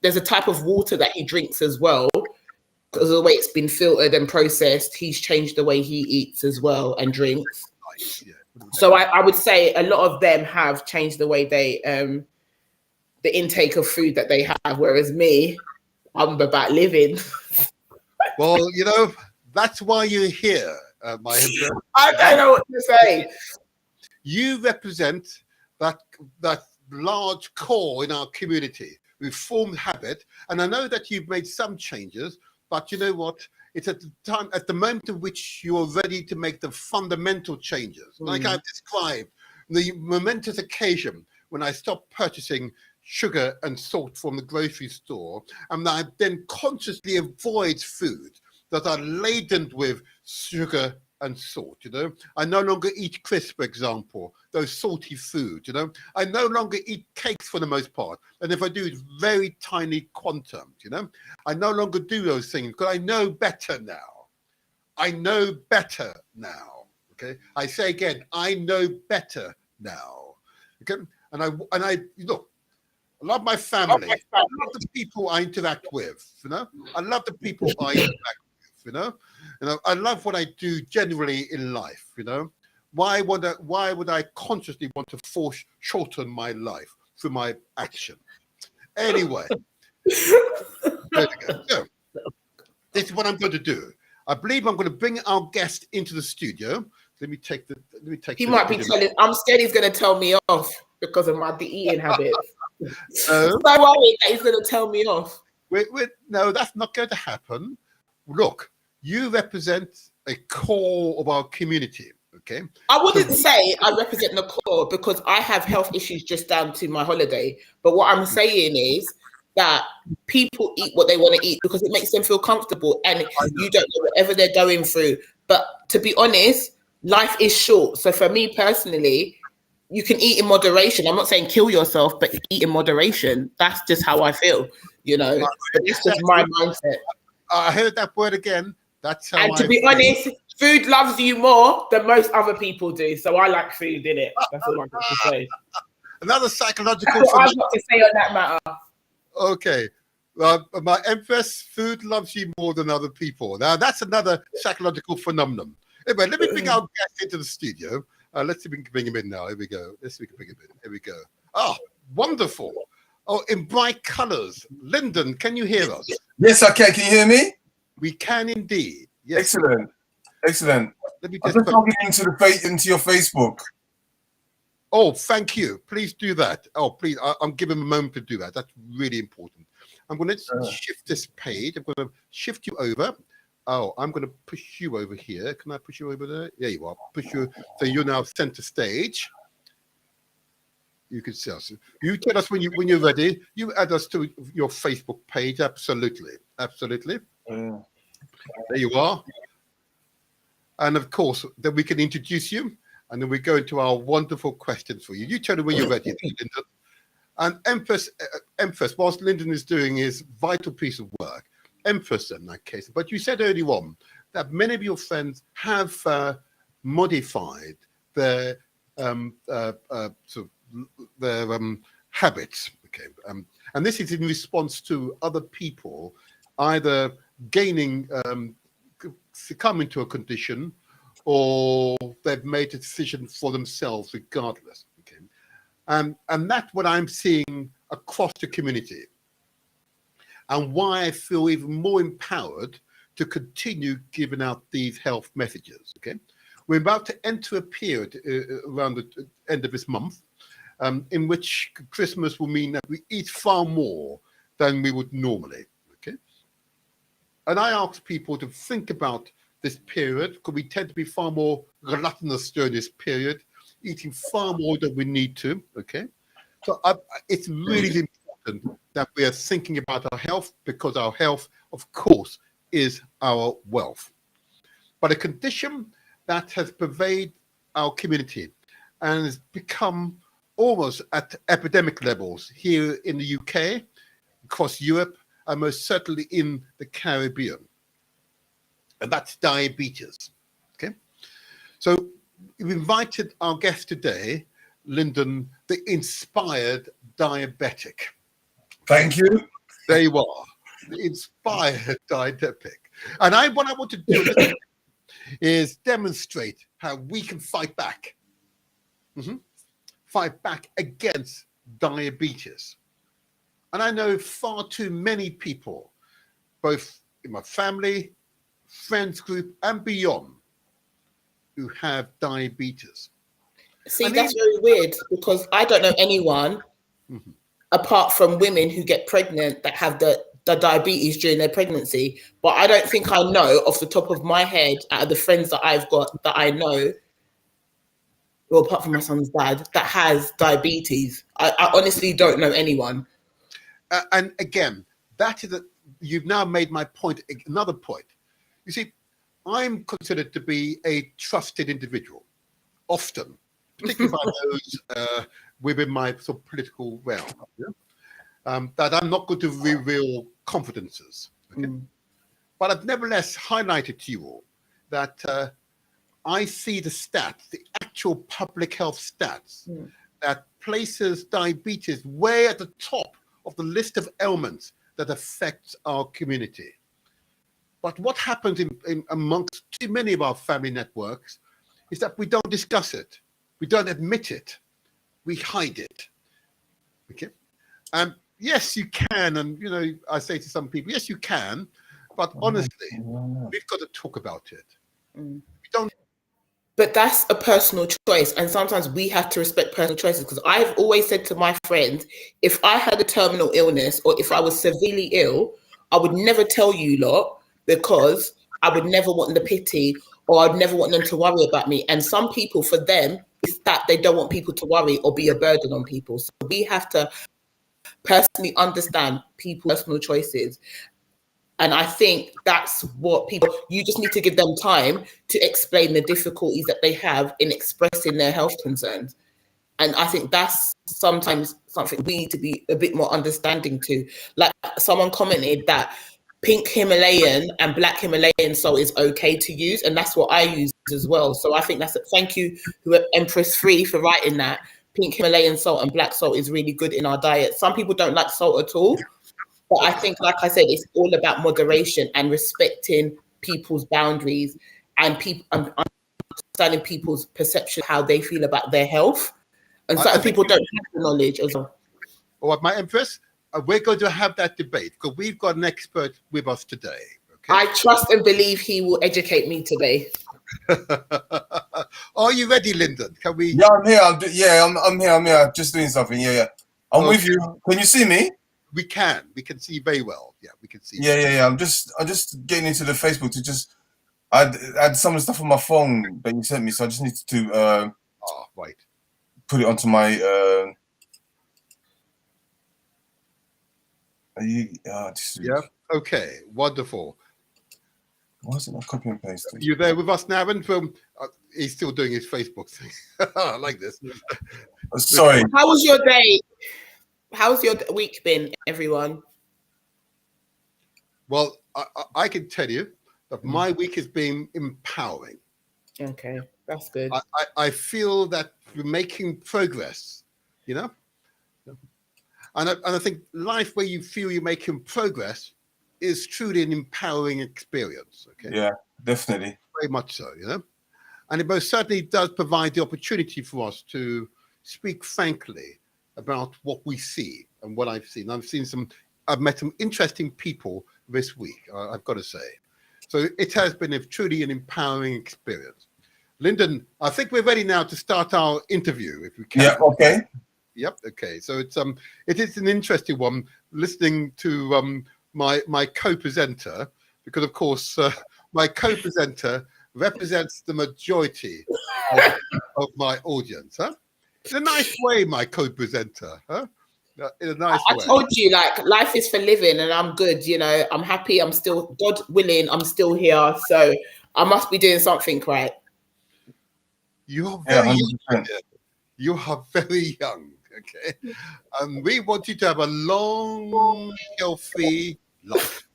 there's a type of water that he drinks as well, because of the way it's been filtered and processed. He's changed the way he eats as well and drinks. So I would say a lot of them have changed the way they the intake of food that they have, whereas me, I'm about living. Well, that's why you're here, my Emperor. I don't know what to say. You represent that large core in our community with formed habit, and I know that you've made some changes, but you know what? It's at the moment in which you're ready to make the fundamental changes. Like I've described, the momentous occasion when I stopped purchasing sugar and salt from the grocery store, and I then consciously avoid foods that are laden with sugar and salt. I no longer eat crisps, for example, those salty foods. I no longer eat cakes for the most part, and if I do, it's very tiny quantums. I no longer do those things because I know better now. Okay, I say again, I know better now. Okay, and I look. I love my family. I love the people I interact with. I love the people I interact with. I love what I do generally in life. Why would I consciously want to shorten my life through my action? Anyway, there we go. So, this is what I'm going to do. I believe I'm going to bring our guest into the studio. Let me take. He might be telling. I'm scared he's going to tell me off because of my eating habits. I'm so worried that he's going to tell me off. No, that's not going to happen. Look, you represent a core of our community, okay? I wouldn't say I represent the core because I have health issues just down to my holiday. But what I'm saying is that people eat what they want to eat because it makes them feel comfortable, and you don't know whatever they're going through. But to be honest, life is short. So for me personally, you can eat in moderation. I'm not saying kill yourself, but eat in moderation. That's just how I feel, But it's just my mindset. I heard that word again. That's how. And to be honest, food loves you more than most other people do. So I like food, innit? That's all I've got to say. Another psychological. That's what I've got to say on that matter. Okay. My Empress, food loves you more than other people. Now, that's another psychological phenomenon. Anyway, let me bring our guest into the studio. Let's see if we can bring him in now. Here we go. Let's see if we can bring him in. Here we go. Oh, wonderful. Oh, in bright colors. Lyndon, can you hear us? Yes, I can. Can you hear me? We can indeed. Yes. Excellent. Excellent. Let me I'm just logging into your Facebook. Oh, thank you. Please do that. Oh, please. I'm giving him a moment to do that. That's really important. I'm going to shift this page. I'm going to shift you over. Oh, I'm going to push you over here. Can I push you over there? There you are. Push you. So you're now center stage. You can see us. You tell us when you're ready. You add us to your Facebook page. Absolutely. Absolutely. There you are. And of course, then we can introduce you. And then we go into our wonderful questions for you. You tell me when you're ready, Lyndon. And Empress, whilst Lyndon is doing his vital piece of work, Empress in that case. But you said earlier on that many of your friends have modified their habits. Okay, and this is in response to other people either succumbing to a condition, or they've made a decision for themselves regardless. Okay, and that's what I'm seeing across the community, and why I feel even more empowered to continue giving out these health messages. Okay, we're about to enter a period around the end of this month, in which Christmas will mean that we eat far more than we would normally. Okay, and I ask people to think about this period, because we tend to be far more gluttonous during this period, eating far more than we need to. Okay, so it's really important that we are thinking about our health, because our health, of course, is our wealth. But a condition that has pervaded our community and has become almost at epidemic levels here in the UK, across Europe, and most certainly in the Caribbean. And that's diabetes. Okay, so we've invited our guest today, Lyndon, the inspired diabetic. Thank you. There you are, the inspired diabetic. And what I want to do is demonstrate how we can fight back. Fight back against diabetes. And I know far too many people, both in my family, friends group, and beyond, who have diabetes. See, that's very weird, because I don't know anyone apart from women who get pregnant that have the diabetes during their pregnancy. But I don't think I know off the top of my head, out of the friends that I've got that I know, well, apart from my son's dad, that has diabetes. I honestly don't know anyone. And again, that is you've now made my point, another point. You see, I'm considered to be a trusted individual, often, particularly by those within my sort of political realm, that I'm not going to reveal confidences. Okay? But I've nevertheless highlighted to you all that I see the stats, the actual public health stats, that places diabetes way at the top of the list of ailments that affects our community. But what happens in amongst too many of our family networks is that we don't discuss it. We don't admit it. We hide it. Okay? Yes, you can. And, I say to some people, yes, you can. But honestly, we've got to talk about it. We don't. But that's a personal choice. And sometimes we have to respect personal choices, because I've always said to my friends, if I had a terminal illness or if I was severely ill, I would never tell you lot, because I would never want the pity, or I'd never want them to worry about me. And some people, for them, it's that they don't want people to worry or be a burden on people. So we have to personally understand people's personal choices. And I think that's what you just need to give them time to explain the difficulties that they have in expressing their health concerns. And I think that's sometimes something we need to be a bit more understanding to. Like someone commented that pink Himalayan and black Himalayan salt is okay to use. And that's what I use as well. So I think thank you, Empress Free, for writing that. Pink Himalayan salt and black salt is really good in our diet. Some people don't like salt at all. But I think, like I said, it's all about moderation and respecting people's boundaries. and people understanding people's perception, how they feel about their health, and certain people don't have the knowledge as well. Or my Empress, we're going to have that debate because we've got an expert with us today. Okay? I trust and believe he will educate me today. Are you ready, Lyndon? Can we? Yeah, I'm here. I'm here. I'm here. Just doing something. Yeah. I'm with you. Can you see me? We can. We can see very well. Yeah, we can see. Yeah. I'm just getting into the Facebook to just. I had some of the stuff on my phone that you sent me, so I just need to right. Put it onto my. Yeah. Okay. Wonderful. Why is it not copy and paste? You there with us now? And he's still doing his Facebook thing. I like this. Sorry. How was your day? How's your week been, everyone? Well, I can tell you that my week has been empowering. Okay, that's good. I feel that we're making progress, you know? And I think life where you feel you're making progress is truly an empowering experience. Okay. Yeah, definitely. Very much so, you know? And it most certainly does provide the opportunity for us to speak frankly about what we see and what I've seen. I've met some interesting people this week, I've got to say. So it has been truly an empowering experience. Lyndon, I think we're ready now to start our interview, if we can. Yeah, okay. Yep, okay. So it is an interesting one, listening to my co-presenter, because of course my co-presenter represents the majority of my audience, huh? In a nice way, my co-presenter, huh? In a nice way. I told you, like, life is for living, and I'm good. You know, I'm happy. I'm still, God willing, I'm still here. So I must be doing something right. You are very young. You are very young. Okay, we want you to have a long, healthy life.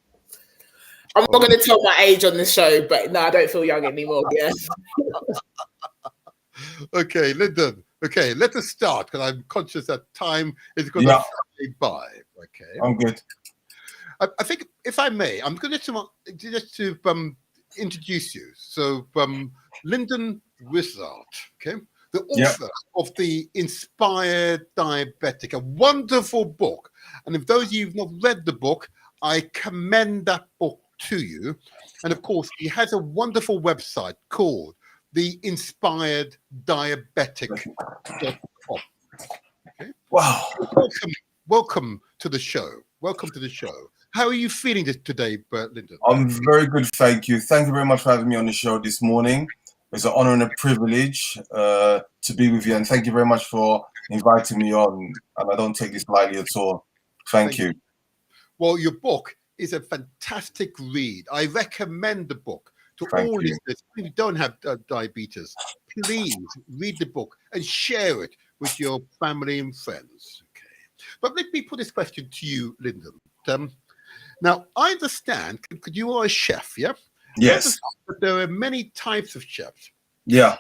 I'm not going to tell my age on the show, but no, I don't feel young anymore. Yeah. Okay, Lyndon. Okay, let us start because I'm conscious that time is going to fly by. Okay, I'm good. I think, if I may, I'm going to introduce you. So, Lyndon Wissart, okay, the author of the Inspired Diabetic, a wonderful book. And if those of you who've not read the book, I commend that book to you. And of course, he has a wonderful website called the Inspired Diabetic.com. Okay. Wow. Welcome to the show. Welcome to the show. How are you feeling today, Lyndon? I'm very good, thank you. Thank you very much for having me on the show this morning. It's an honor and a privilege to be with you, and thank you very much for inviting me on. And I don't take this lightly at all. Thank you. Well, your book is a fantastic read. I recommend the book to all listeners who don't have diabetes. Please read the book and share it with your family and friends. Okay. But let me put this question to you, Lyndon. Now, I understand, because you are a chef, yeah? Yes. But there are many types of chefs. Yeah.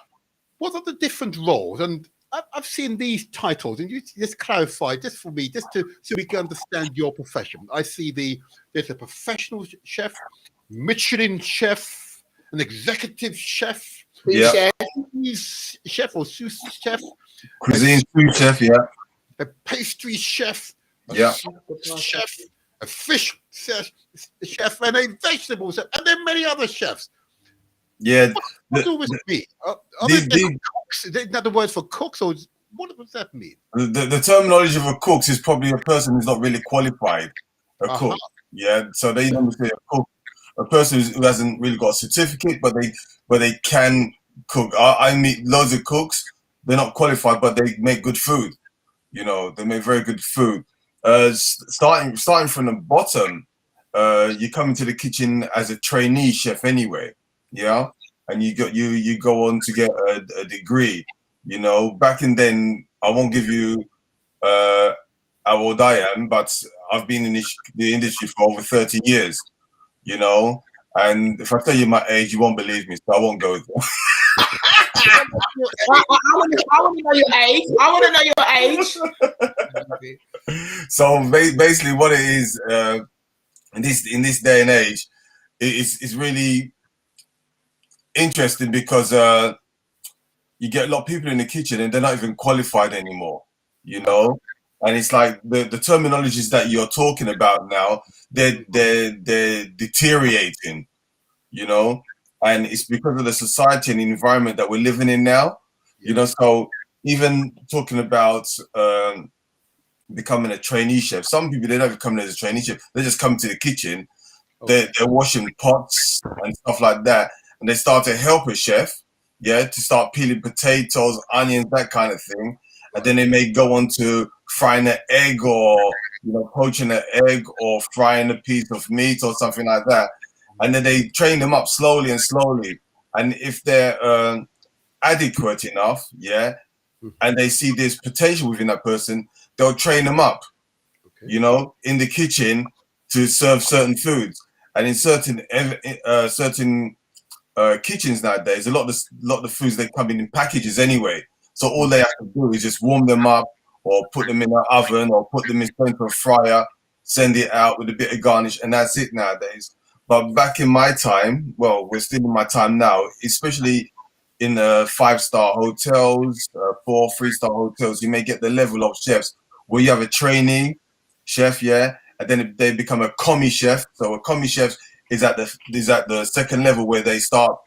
What are the different roles? And I've seen these titles, and you just clarify, just for me, so we can understand your profession. I see there's a professional chef, Michelin chef, an executive chef, chef or sous chef, cuisine sous chef, a pastry chef, chef, a fish chef, and a vegetable chef, and then many other chefs. Yeah. What do this mean? Are there cooks? Is that the word for cooks, or what does that mean? The terminology of a cook is probably a person who's not really qualified. A cook. Yeah. So they normally say a cook, a person who hasn't really got a certificate, but they can cook. I meet loads of cooks. They're not qualified, but they make good food. You know, they make very good food. Starting from the bottom, you come into the kitchen as a trainee chef anyway. Yeah, and you go on to get a degree. You know, back in then, I won't give you how old I am, but I've been in the industry for over 30 years. You know, and if I tell you my age, you won't believe me, so I won't go there. I want to know your age. I want to know your age. So basically, what it is in this day and age, it's really interesting because you get a lot of people in the kitchen and they're not even qualified anymore, you know. And it's like the terminologies that you're talking about now, they're deteriorating, you know, and it's because of the society and the environment that we're living in now, you know. So even talking about becoming a trainee chef, some people, they don't even come in as a trainee chef, they just come to the kitchen, they're washing pots and stuff like that, and they start to help a chef, to start peeling potatoes, onions, that kind of thing. And then they may go on to frying an egg, or, you know, poaching an egg, or frying a piece of meat or something like that. And then they train them up slowly and slowly. And if they're adequate enough, and they see there's potential within that person, they'll train them up, you know, in the kitchen to serve certain foods. And in certain kitchens nowadays, a lot of the foods, they come in packages anyway. So all they have to do is just warm them up, or put them in an oven, or put them in a fryer, send it out with a bit of garnish, and that's it nowadays. But back in my time, well, we're still in my time now, especially in 5-star hotels, 4, 3-star hotels, you may get the level of chefs where you have a trainee chef, and then they become a commis chef. So a commis chef is at the second level, where they start,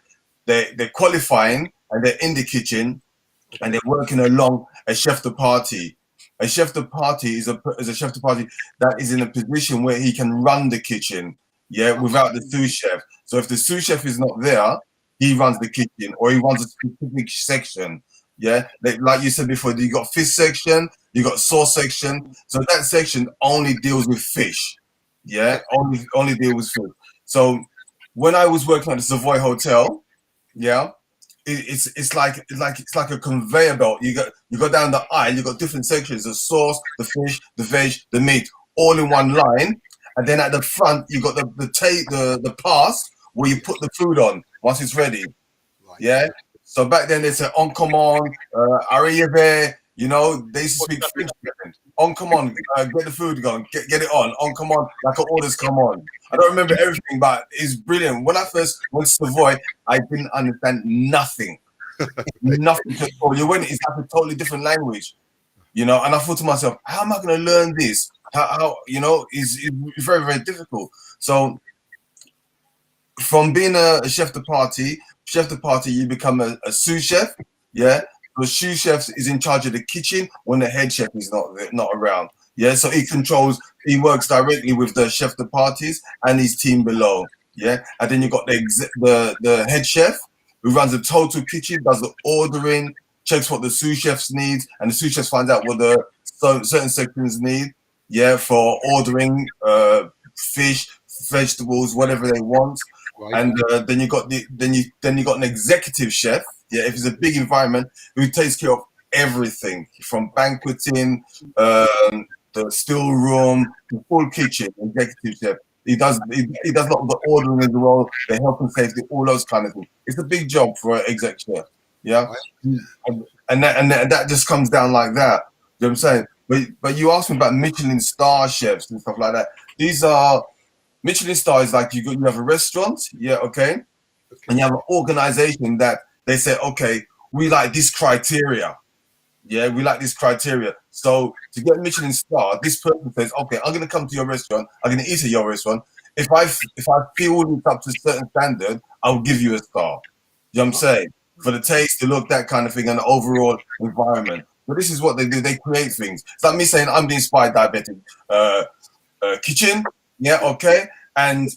they're qualifying, and they're in the kitchen, and they're working along a chef de partie. A chef de partie is a chef de partie that is in a position where he can run the kitchen, without the sous chef. So if the sous chef is not there, he runs the kitchen, or he runs a specific section. Like you said before, you got fish section, you got sauce section. So that section only deals with fish. Only deals with fish. So when I was working at the Savoy Hotel, it's like a conveyor belt. You go down the aisle, you got different sections: the sauce, the fish, the veg, the meat, all in one line. And then at the front, you got the pass where you put the food on once it's ready. So back then they said "on command," "arrive." You know, they used to speak French. "On command," get the food going, get it on command, like orders come on. I don't remember everything, but it's brilliant. When I first went to Savoy, I didn't understand nothing. Nothing at all. You went, it's like a totally different language, you know. And I thought to myself, how am I going to learn this? How you know, it's very, very difficult. So from being a chef de partie, you become a sous chef, The sous chef is in charge of the kitchen when the head chef is not around. So he works directly with the chef de parties and his team below. And then you got the head chef who runs the total kitchen, does the ordering, checks what the sous chefs need, and the sous chefs find out what the certain sections need. For ordering fish, vegetables, whatever they want. And then you got an executive chef. If it's a big environment, who takes care of everything from banqueting, the still room, the full kitchen. Executive chef. He does a lot of the ordering as well, the health and safety, all those kind of things. It's a big job for an exec chef. And that just comes down like that. You know what I'm saying? But you asked me about Michelin star chefs and stuff like that. These are Michelin stars, like you have a restaurant, and you have an organization that they say, okay, we like this criteria. We like this criteria. So to get Michelin star, this person says, okay, I'm going to come to your restaurant. I'm going to eat at your restaurant. If I feel it's up to a certain standard, I'll give you a star. You know what I'm saying? For the taste, the look, that kind of thing, and the overall environment. But this is what they do. They create things. It's like me saying, I'm the inspired diabetic kitchen. And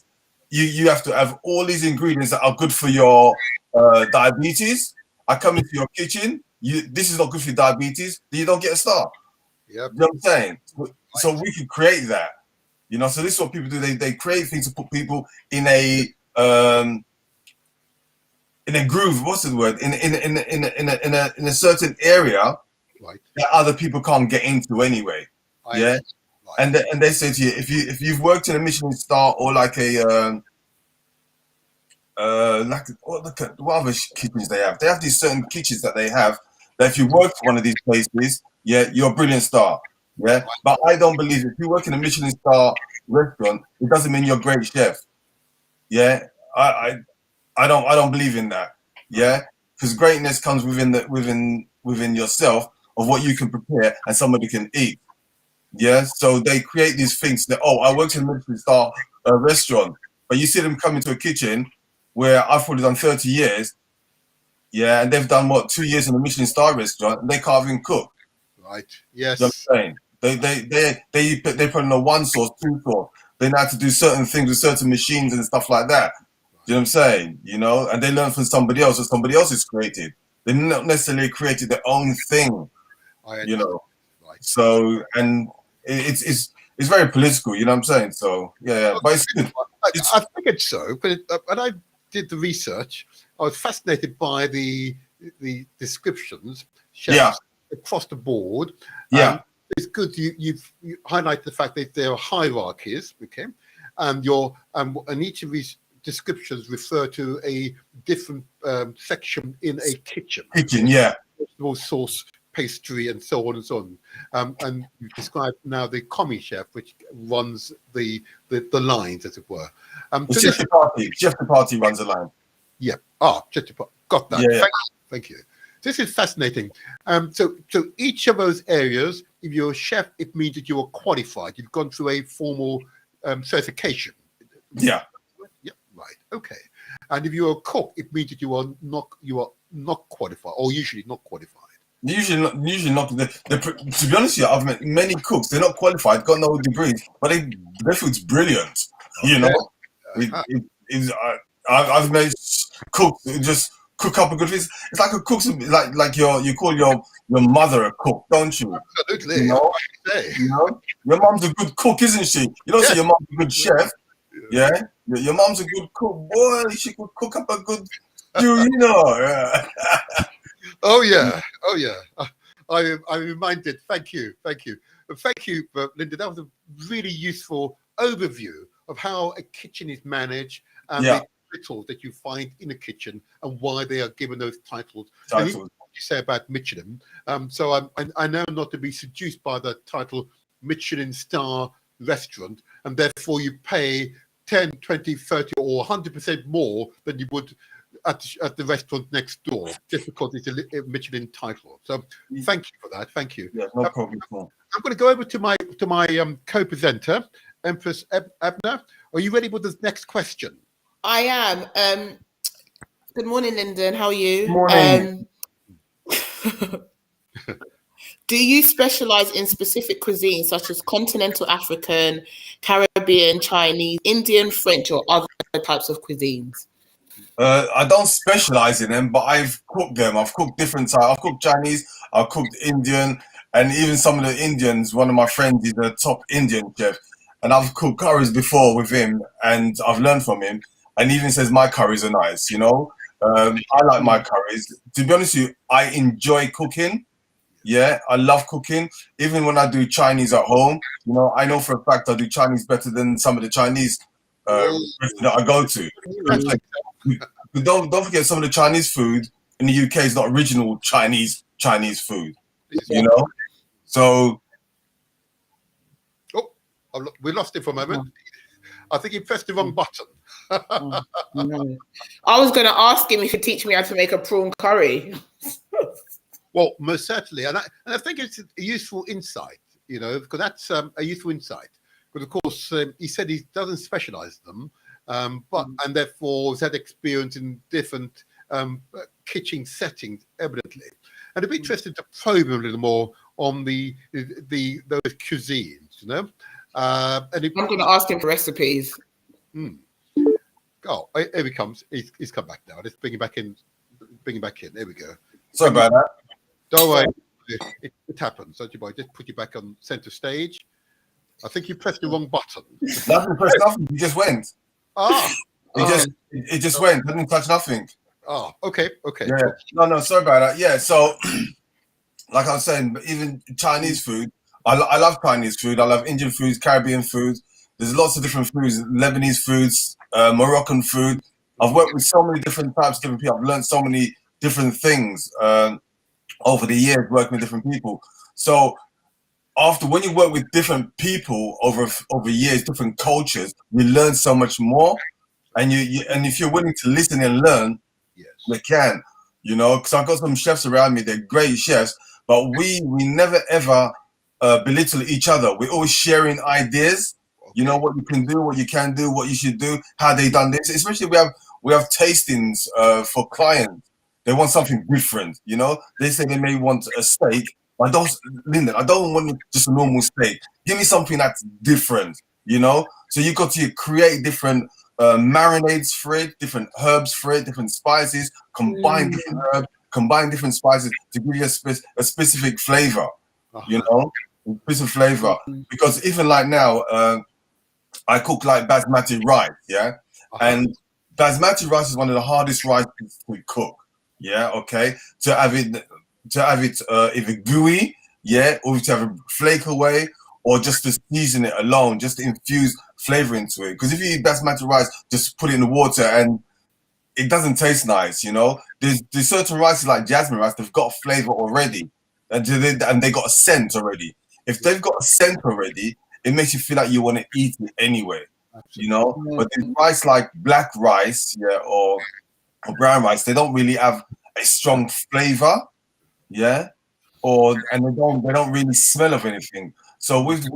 you have to have all these ingredients that are good for your diabetes. I come into your kitchen. This is not good for your diabetes. You don't get a star. You know what I'm saying? So we can create that. You know. So this is what people do. They create things to put people in a groove. What's the word? In a certain area that other people can't get into anyway. And they say to you, if you've worked in a Michelin star, or like a what other kitchens they have? They have these certain kitchens that they have that if you work for one of these places, you're a brilliant star. But I don't believe if you work in a Michelin star restaurant, it doesn't mean you're a great chef. I don't believe in that. Yeah, because greatness comes within yourself of what you can prepare and somebody can eat. Yeah, so they create these things that, oh, I worked in a Michelin star restaurant, but you see them come into a kitchen where I've probably done 30 years, yeah, and they've done what, 2 years in a Michelin star restaurant, and they can't even cook. Right. Yes. You know what I'm saying? They put in a 1 sauce, 2 sauce. They know how to do certain things with certain machines and stuff like that. You know what I'm saying? You know, and they learn from somebody else, or somebody else has created. They're not necessarily created their own thing. You know, right. So and it's very political. You know what I'm saying? So yeah, but it's good. I figured so, but when I did the research, I was fascinated by the descriptions. Chefs across the board. Yeah. It's good you highlight the fact that there are hierarchies, okay, and and each of these descriptions refer to a different section in a kitchen. Yeah. Vegetable sauce, pastry, and so on and so on. And you describe now the commie chef, which runs the lines, as it were. Chef the party runs the line. Yeah. Chef de Party. Got that. Yeah. Thank you. This is fascinating. So each of those areas, if you're a chef, it means that you are qualified. You've gone through a formal certification. Yeah. Yeah. Right. Okay. And if you're a cook, it means that you are not qualified, or usually not qualified. Usually not. To be honest with you, I've met many cooks. They're not qualified, got no degrees, but their food's brilliant. You know, I've made cooks who just cook up a good food. It's like a cook's like you call your mother a cook, don't you? Absolutely. You know, your mom's a good cook, isn't she? You don't say your mom's a good chef. Yeah, your mom's a good cook. Boy, she could cook up a good stew. You know. Yeah. Oh yeah. I'm reminded. Thank you, Lyndon. That was a really useful overview of how a kitchen is managed and the titles that you find in a kitchen and why they are given those titles. And what you say about Michelin. So I know not to be seduced by the title Michelin star restaurant, and therefore you pay 10, 20, 30 or 100% more than you would at the restaurant next door, just because it's a Michelin title. So thank you for that. Thank you. Yeah, no problem. I'm going to go over to my co-presenter, Empress Abner. Are you ready with the next question? I am. Good morning, Lyndon. How are you? Morning. Do you specialize in specific cuisines such as continental African, Caribbean, Chinese, Indian, French, or other types of cuisines? I don't specialize in them, but I've cooked them. I've cooked different types. I've cooked Chinese, I've cooked Indian, and even some of the Indians. One of my friends is a top Indian chef, and I've cooked curries before with him, and I've learned from him. And he even says my curries are nice, you know. I like my curries. To be honest with you, I enjoy cooking. Yeah, I love cooking. Even when I do Chinese at home, you know, I know for a fact I do Chinese better than some of the Chinese restaurants that I go to. But don't forget, some of the Chinese food in the UK is not original Chinese food. You know, so. Oh, we lost it for a moment. I think he pressed the wrong button. No. I was going to ask him if he'd teach me how to make a prawn curry. Well, most certainly, and I think it's a useful insight, you know, because that's a useful insight. But of course, he said he doesn't specialize them, but and therefore has had experience in different kitchen settings, evidently. And it'd be interesting to probe him a little more on those cuisines, you know. And I'm going to ask him for recipes. Oh, here he comes. He's come back now. Let's bring him back in. There we go. Sorry about that. Don't worry. It happens. Don't you, boy? Just put you back on center stage. I think you pressed the wrong button. Nothing pressed nothing. He just went. It just went. Didn't touch nothing. Okay. Yeah. No, sorry about that. Yeah, so like I was saying, even Chinese food, I love Chinese food. I love Indian foods, Caribbean food. There's lots of different foods, Lebanese foods, Moroccan food. I've worked with so many different types of different people. I've learned so many different things over the years working with different people. So when you work with different people over years, different cultures, you learn so much more. And if you're willing to listen and learn, they can, you know, because I've got some chefs around me. They're great chefs, but we never ever belittle each other. We're always sharing ideas. You know what you can do, what you can do, what you should do, how they done this. Especially we have tastings for clients. They want something different. You know, they say they may want a steak. I don't, Lyndon, I don't want just a normal steak. Give me something that's different. You know, so you got to create different marinades for it, different herbs for it, different spices, combine different herbs, combine different spices to give you a specific flavor. You know, a specific flavor. Because even like now, I cook like basmati rice, yeah, and basmati rice is one of the hardest rices to cook, yeah. Okay, to have it either gooey, yeah, or to have a flake away, or just to season it alone, just to infuse flavor into it. Because if you eat basmati rice, just put it in the water and it doesn't taste nice, you know. There's certain rices like jasmine rice, they've got a flavor already, and they got a scent already. If they've got a scent already, it makes you feel like you want to eat it anyway, you know. But in rice like black rice, yeah, or brown rice, they don't really have a strong flavor, yeah, and they don't really smell of anything. So with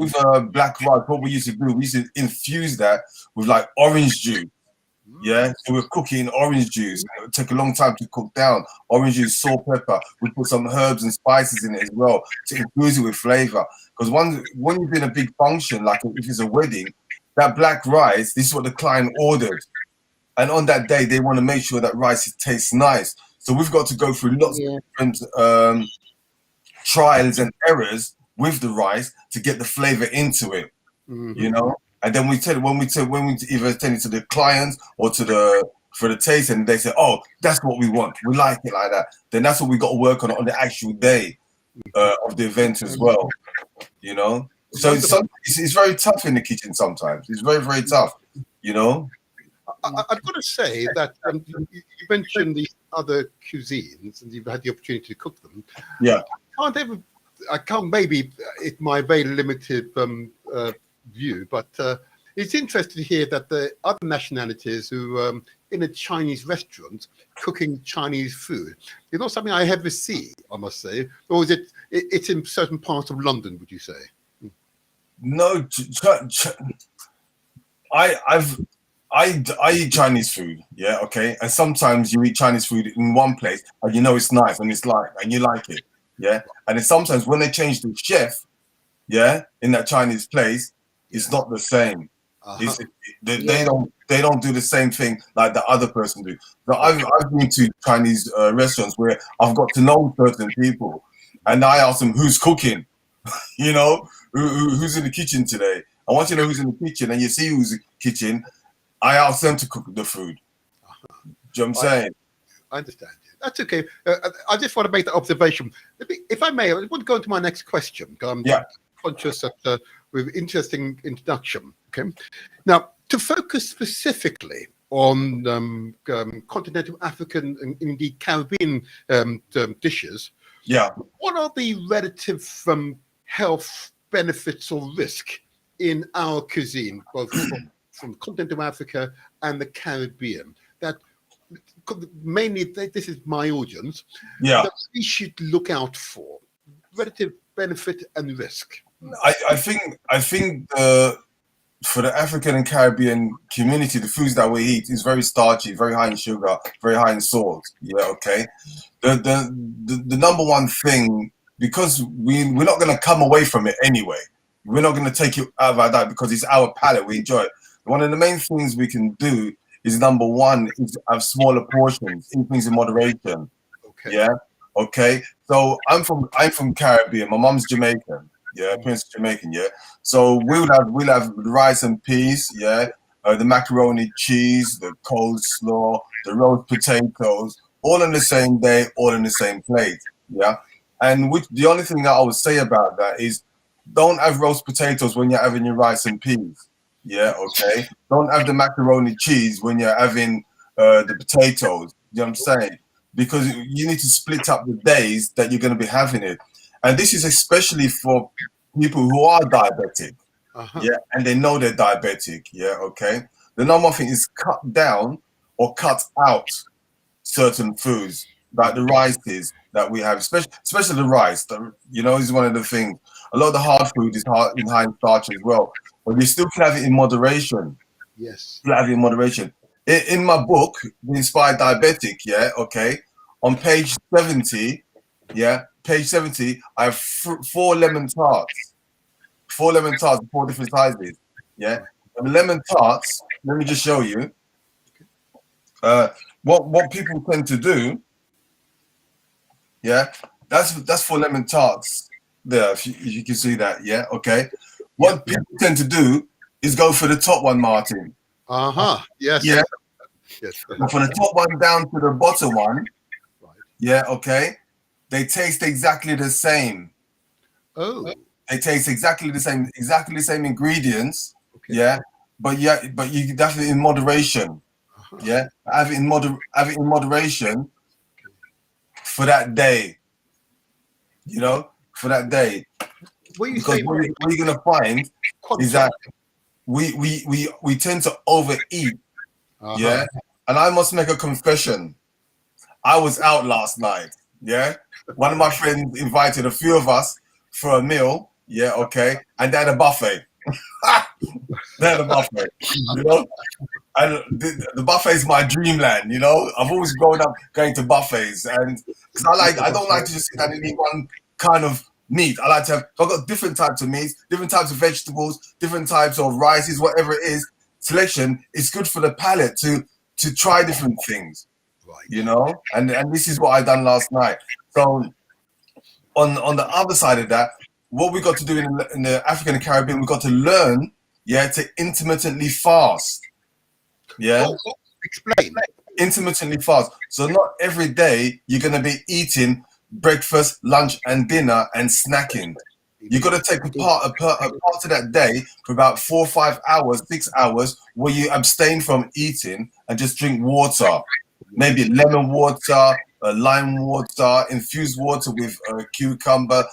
black rice, what we used to do, we used to infuse that with like orange juice. Yeah, so we're cooking orange juice. It would take a long time to cook down. Orange juice, salt, pepper. We put some herbs and spices in it as well to infuse it with flavor. Because when you're doing a big function, like if it's a wedding, that black rice, this is what the client ordered. And on that day, they want to make sure that rice tastes nice. So we've got to go through lots of different trials and errors with the rice to get the flavor into it, you know. And then when we either tell it to the clients or for the taste, and they say, "Oh, that's what we want. We like it like that." Then that's what we got to work on the actual day of the event as well, you know. So it's very tough in the kitchen sometimes. It's very, very tough, you know. I've got to say that you mentioned these other cuisines and you've had the opportunity to cook them. Yeah. I can't, maybe it's my very limited view, but it's interesting to hear that the other nationalities who in a Chinese restaurant cooking Chinese food, it's not something I ever see, I must say. Or is it's in certain parts of London, would you say? No, I eat Chinese food, yeah, okay. And sometimes you eat Chinese food in one place and you know it's nice and you like it, yeah. And then sometimes when they change the chef, yeah, in that Chinese place, it's not the same. They don't do the same thing like the other person do. But I've been to Chinese restaurants where I've got to know certain people, and I ask them who's cooking, you know, who's in the kitchen today. I want you to know who's in the kitchen, and you see who's in the kitchen. I ask them to cook the food. Do you know what I'm saying? I understand. That's okay. I just want to make that observation. If I may, I want to go into my next question. I'm conscious that with interesting introduction. Okay. Now, to focus specifically on continental African and indeed Caribbean dishes, what are the relative health benefits or risk in our cuisine, both from continental Africa and the Caribbean, that mainly this is my audience, that we should look out for, relative benefit and risk? I think for the African and Caribbean community, the foods that we eat is very starchy, very high in sugar, very high in salt. Yeah, okay. The number one thing, because we're not going to come away from it anyway. We're not going to take it out of our diet because it's our palate. We enjoy it. One of the main things we can do is, number one, is have smaller portions, eat things in moderation. Okay. Yeah. Okay. So I'm from Caribbean. My mom's Jamaican. Yeah, Prince Jamaican. Yeah. So we'll have rice and peas. Yeah. The macaroni cheese, the coleslaw, the roast potatoes, all on the same day, all in the same plate. Yeah. And the only thing that I would say about that is, don't have roast potatoes when you're having your rice and peas. Yeah, okay. Don't have the macaroni cheese when you're having the potatoes. You know what I'm saying? Because you need to split up the days that you're going to be having it. And this is especially for people who are diabetic. Yeah, and they know they're diabetic. Yeah, okay. The number one thing is cut down or cut out certain foods, like the rices that we have, especially the rice. You know, is one of the things. A lot of the hard food is high in starch as well, but you still can have it in moderation. Yes. You have it in moderation. In my book, The Inspired Diabetic, yeah, okay, on page 70, yeah, page 70, I have 4 lemon tarts. 4 lemon tarts, 4 different sizes, yeah. And the lemon tarts, let me just show you. What people tend to do, yeah, that's 4 lemon tarts there, if you can see that, yeah, okay. What people tend to do is go for the top one, Martin. Yes. Yeah. Yes. And from the top one down to the bottom one, Right. yeah, okay, they taste exactly the same. Oh. They taste exactly the same ingredients, Okay. yeah, but you definitely in moderation, yeah. Have it in moderation for that day, you know, for that day. What you Because say? what you're gonna find is that we tend to overeat, yeah. And I must make a confession. I was out last night, yeah. One of my friends invited a few of us for a meal, yeah, okay, and they had a buffet. They had a buffet, you know. And the buffet is my dreamland, you know. I've always grown up going to buffets, and because I don't like to just sit down and eat one kind of meat. I like to have. I've got different types of meats, different types of vegetables, different types of rices, whatever it is. Selection is good for the palate to try different things, Right. you know. And this is what I done last night. So on the other side of that, what we got to do in the African and Caribbean, we got to learn, yeah, to intermittently fast. Yeah. Oh, explain. Intermittently fast. So not every day you're gonna be eating breakfast, lunch, and dinner and snacking. You got to take a part of that day for about 4 or 5 hours, 6 hours, where you abstain from eating and just drink water, maybe lemon water, lime water, infused water with cucumber,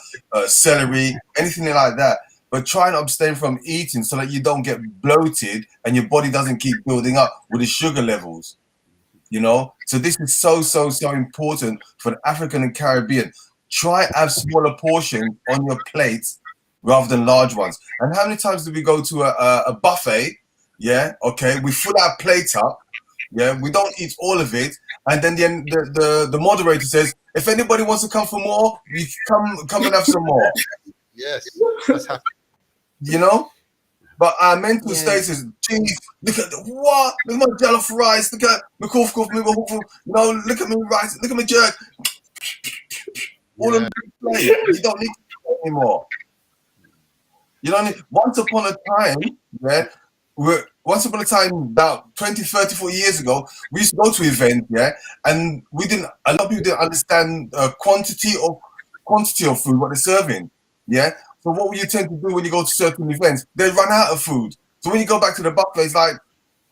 celery, anything like that. But try and abstain from eating so that you don't get bloated and your body doesn't keep building up with the sugar levels. You know, so this is so important for the African and Caribbean. Try have smaller portions on your plates rather than large ones. And how many times do we go to a buffet? Yeah, okay, we fill our plate up. Yeah, we don't eat all of it, and then the moderator says, if anybody wants to come for more, you come and have some more. Yes, that's happening. You know. But our mental state is, geez, look at what? Look at my jollof rice. Look at my koof, you know, look at me rice. Look at me jerk. All of them play. You don't need to anymore. You don't need. Once upon a time, yeah, once upon a time, about 20, 30, 40 years ago, we used to go to events, yeah, and a lot of people didn't understand quantity of food, what they're serving, yeah. So what will you tend to do when you go to certain events? They run out of food. So when you go back to the buffet, it's like,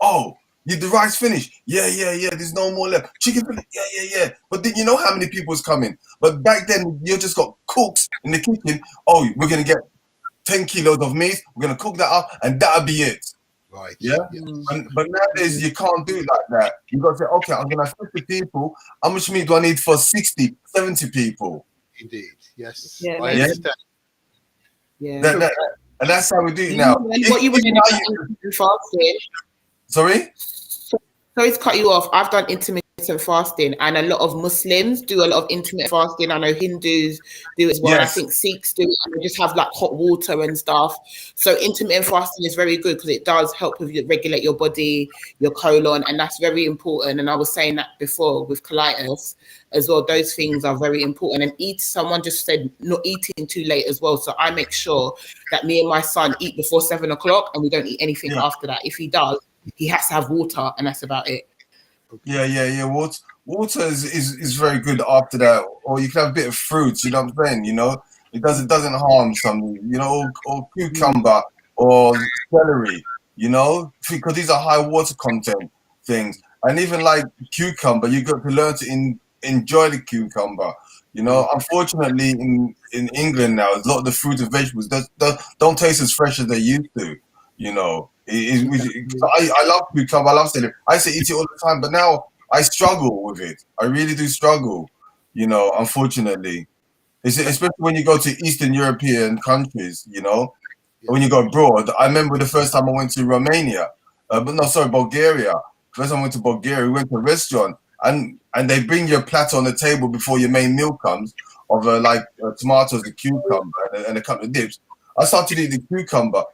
oh, the rice finished. Yeah. There's no more left. Chicken finished. Yeah. But then you know how many people's coming. But back then, you just got cooks in the kitchen. Oh, we're going to get 10 kilos of meat. We're going to cook that up, and that'll be it. Right. Yeah. But nowadays, you can't do it like that. You got to say, okay, I'm going to have 50 people. How much meat do I need for 60, 70 people? Indeed. Yes. Yeah, I understand. Yeah. And that's how we do it now. What you were doing fasting. Sorry? Sorry to cut you off. I've done intermittent fasting, and a lot of Muslims do a lot of intermittent fasting. I know Hindus do as well. Yes. I think Sikhs do, and they just have like hot water and stuff. So intermittent fasting is very good because it does help with regulate your body, your colon, and that's very important. And I was saying that before with colitis as well. Those things are very important. And someone just said not eating too late as well. So I make sure that me and my son eat before 7 o'clock, and we don't eat anything after that. If he does, he has to have water, and that's about it. Yeah. Water is very good after that, or you can have a bit of fruits. You know what I'm saying? You know, it doesn't harm something. You know, or cucumber or celery. You know, because these are high water content things. And even like cucumber, you got to learn to enjoy the cucumber. You know, unfortunately, in England now, a lot of the fruit and vegetables don't taste as fresh as they used to. You know. I love cucumber. I love celery. I used to eat it all the time, but now I struggle with it. I really do struggle, you know, unfortunately. Especially when you go to Eastern European countries, you know, when you go abroad. I remember the first time I went to Romania, Bulgaria. First time I went to Bulgaria, we went to a restaurant, and they bring you a platter on the table before your main meal comes of tomatoes, the cucumber, and a couple of dips. I started eating the cucumber.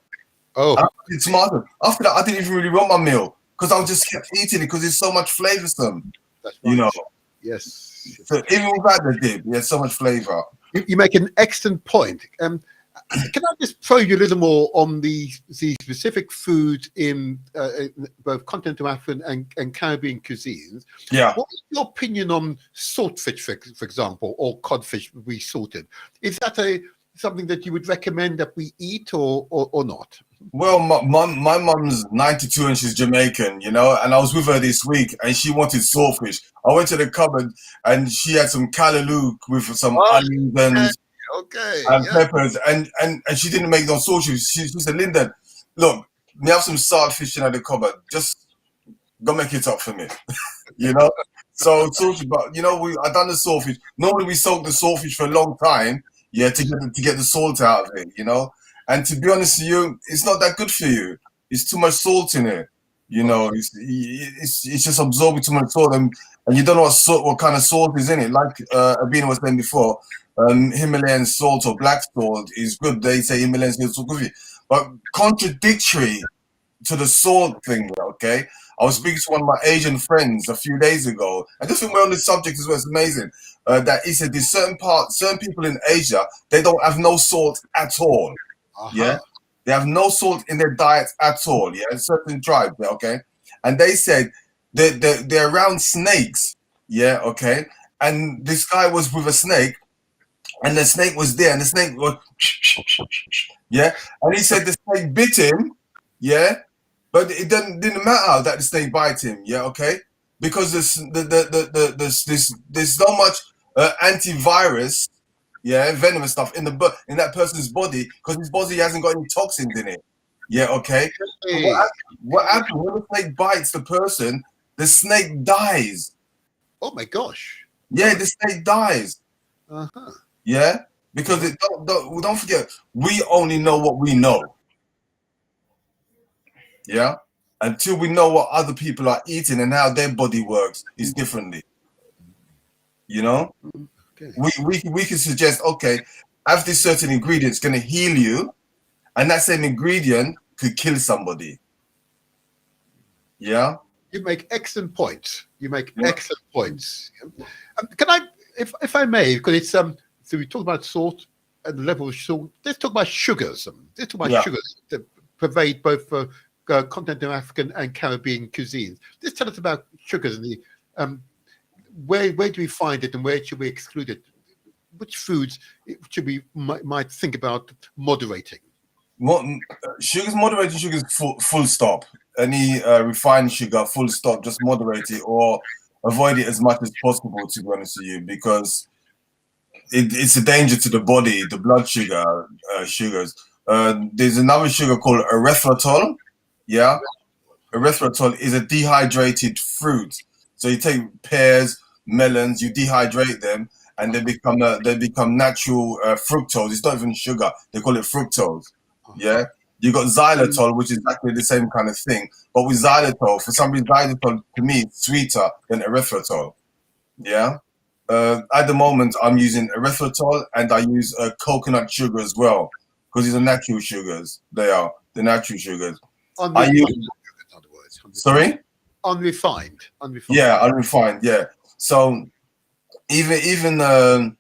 Oh, I did tomato. After that, I didn't even really want my meal because I was just kept eating it because it's so much flavoursome. that's right. You know. Yes. So even without the dip, there's so much flavour. You make an excellent point. Can I just throw you a little more on the specific foods in both continental African and Caribbean cuisines? Yeah. What is your opinion on saltfish, for example, or codfish resalted? Is that something that you would recommend that we eat or not? Well, my mum's 92 and she's Jamaican, you know, and I was with her this week and she wanted saltfish. I went to the cupboard and she had some callaloo with some onions and peppers, and she didn't make no saltfish. She said, Lyndon, look, me have some saltfish in the cupboard. Just go make it up for me, you know. So saltfish, but you know, I done the saltfish. Normally we soak the saltfish for a long time, yeah, to get the salt out of it, you know. And to be honest with you, it's not that good for you. It's too much salt in it, you know. It's just absorbing too much salt, and you don't know what kind of salt is in it. Like Abina was saying before, Himalayan salt or black salt is good. They say Himalayan salt is good for you, but contradictory to the salt thing. Okay, I was speaking to one of my Asian friends a few days ago, and just think we're on this subject as well. It's amazing that he said there's certain people in Asia, they don't have no salt at all. Yeah, they have no salt in their diet at all. Yeah, certain tribes. Yeah, okay, and they said they're around snakes. Yeah, okay, and this guy was with a snake, and the snake was there, and the snake was yeah, and he said the snake bit him. Yeah, but it didn't matter that the snake bite him. Yeah, okay, because there's so much antivirus. Yeah, venomous stuff in that person's body because his body hasn't got any toxins in it. Yeah, okay. Hey. What happens when the snake bites the person? The snake dies. Oh my gosh! Yeah, the snake dies. Yeah, because don't forget, we only know what we know. Yeah, until we know what other people are eating and how their body works is differently. You know. Okay. We can suggest, okay, have this certain ingredient going to heal you, and that same ingredient could kill somebody. Yeah. You make excellent points. Excellent points. Can I, if I may, because it's so we talk about salt and the level of salt. Let's talk about sugars. Let's talk about sugars that pervade both continental African and Caribbean cuisines. Just tell us about sugars and the where do we find it and where should we exclude it? Which foods should we might think about moderating? Sugars, moderated sugars, full stop. Any refined sugar, full stop. Just moderate it or avoid it as much as possible. To be honest with you, because it's a danger to the body. The blood sugars. There's another sugar called erythritol. Yeah, erythritol is a dehydrated fruit. So you take pears, melons, you dehydrate them, and they become natural fructose. It's not even sugar; they call it fructose. Yeah, you got xylitol, which is exactly the same kind of thing, but with xylitol, for some reason, xylitol to me is sweeter than erythritol. Yeah. At the moment, I'm using erythritol, and I use coconut sugar as well because these are natural sugars. They are the natural sugars. I use. In other words, sorry. Unrefined. Yeah, unrefined. Yeah. So even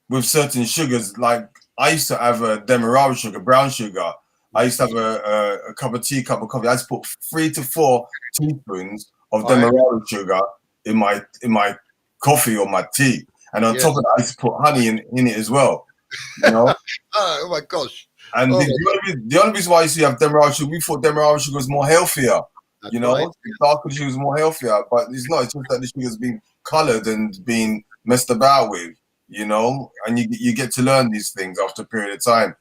with certain sugars, like I used to have a demerara sugar, brown sugar. I used to have a cup of tea, cup of coffee. I used to put 3 to 4 teaspoons of demerara sugar in my coffee or my tea, and on top of that, I used to put honey in it as well. You know. Oh my gosh. And the only reason why you see have demerara sugar, we thought demerara sugar was more healthier. That's you know, darker sugar is more healthier, but it's not. It's just that the sugar has been colored and been messed about with, you know, and you get to learn these things after a period of time.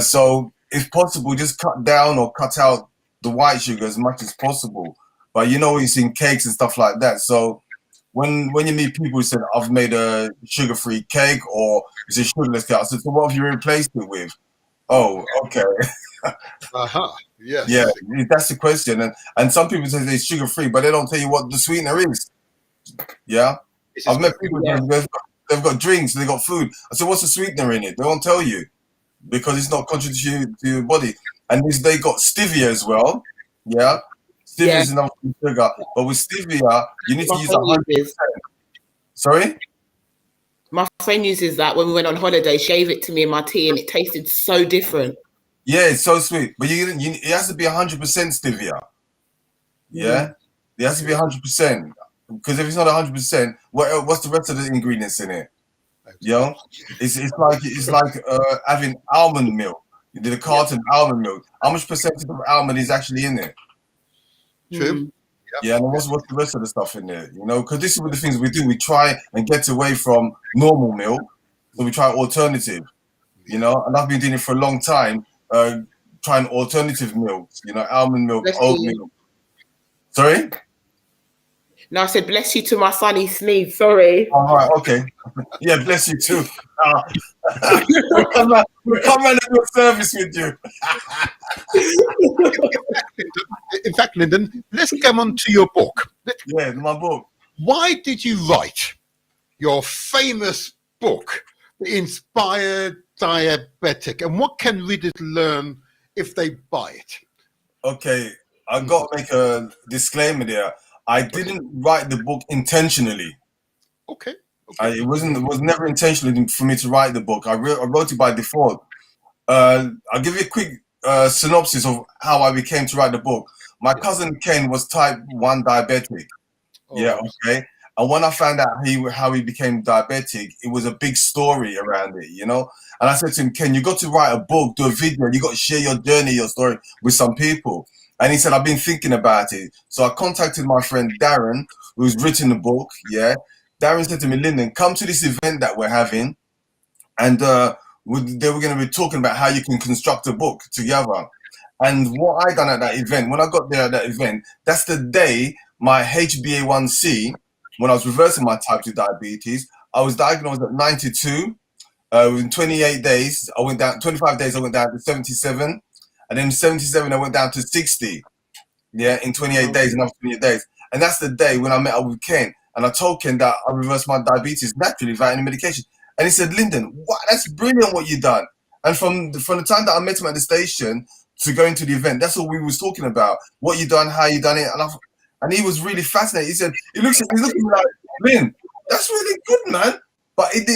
So if possible, just cut down or cut out the white sugar as much as possible. but you know, it's in cakes and stuff like that. So when you meet people who said, I've made a sugar-free cake or it's a sugarless cake, I said, so what have you replaced it with? Oh, okay. Yes. Yeah, that's the question. And some people say it's sugar-free, but they don't tell you what the sweetener is. Yeah. I've met people they've got drinks, they've got food. I said, what's the sweetener in it? They won't tell you because it's not contributing to your body. And they got stevia as well. Yeah. Stevia is enough sugar. But with stevia, you need to use 100%. Sorry? My friend uses that when we went on holiday. She gave it to me in my tea and it tasted so different. Yeah, it's so sweet. But it has to be 100% stevia. Yeah? It has to be 100%. Because if it's not 100%, what's the rest of the ingredients in it? You know, it's like having almond milk. You did a carton almond milk. How much percentage of almond is actually in it? True. Yeah, and what's the rest of the stuff in there? You know, because this is what the things we do. We try and get away from normal milk, so we try alternative. You know, and I've been doing it for a long time, trying alternative milks. You know, almond milk, oat milk. Sorry. No, I said, bless you to my son, he sneezed, sorry. All right, okay. Yeah, bless you too. We'll come around and do a service with you. In fact, Lyndon, let's come on to your book. Yeah, my book. Why did you write your famous book, The Inspired Diabetic, and what can readers learn if they buy it? Okay, I've got to make a disclaimer there. I didn't write the book intentionally. Okay. It was never intentional for me to write the book. I wrote it by default. I'll give you a quick synopsis of how I became to write the book. My cousin Ken was type 1 diabetic. Yeah, okay. And when I found out how he became diabetic, it was a big story around it, you know. And I said to him, Ken, you got to write a book, do a video, you got to share your journey, your story with some people. And he said, I've been thinking about it. So I contacted my friend Darren, who's written the book. Yeah. Darren said to me, Lyndon, come to this event that we're having. And they were going to be talking about how you can construct a book together. And what I done at that event, when I got there at that event, that's the day my HbA1c, when I was reversing my type 2 diabetes, I was diagnosed at 92. Within 28 days, 25 days, I went down to 77. And then 77, I went down to 60. Yeah, in 28 days, another 28 days. And that's the day when I met up with Ken. And I told Ken that I reversed my diabetes naturally without any medication. And he said, Lyndon, what? That's brilliant what you done. And from the time that I met him at the station to going to the event, that's all we was talking about. What you done, how you done it. And he was really fascinated. He said, he looked at me like, Lynn, that's really good, man. But it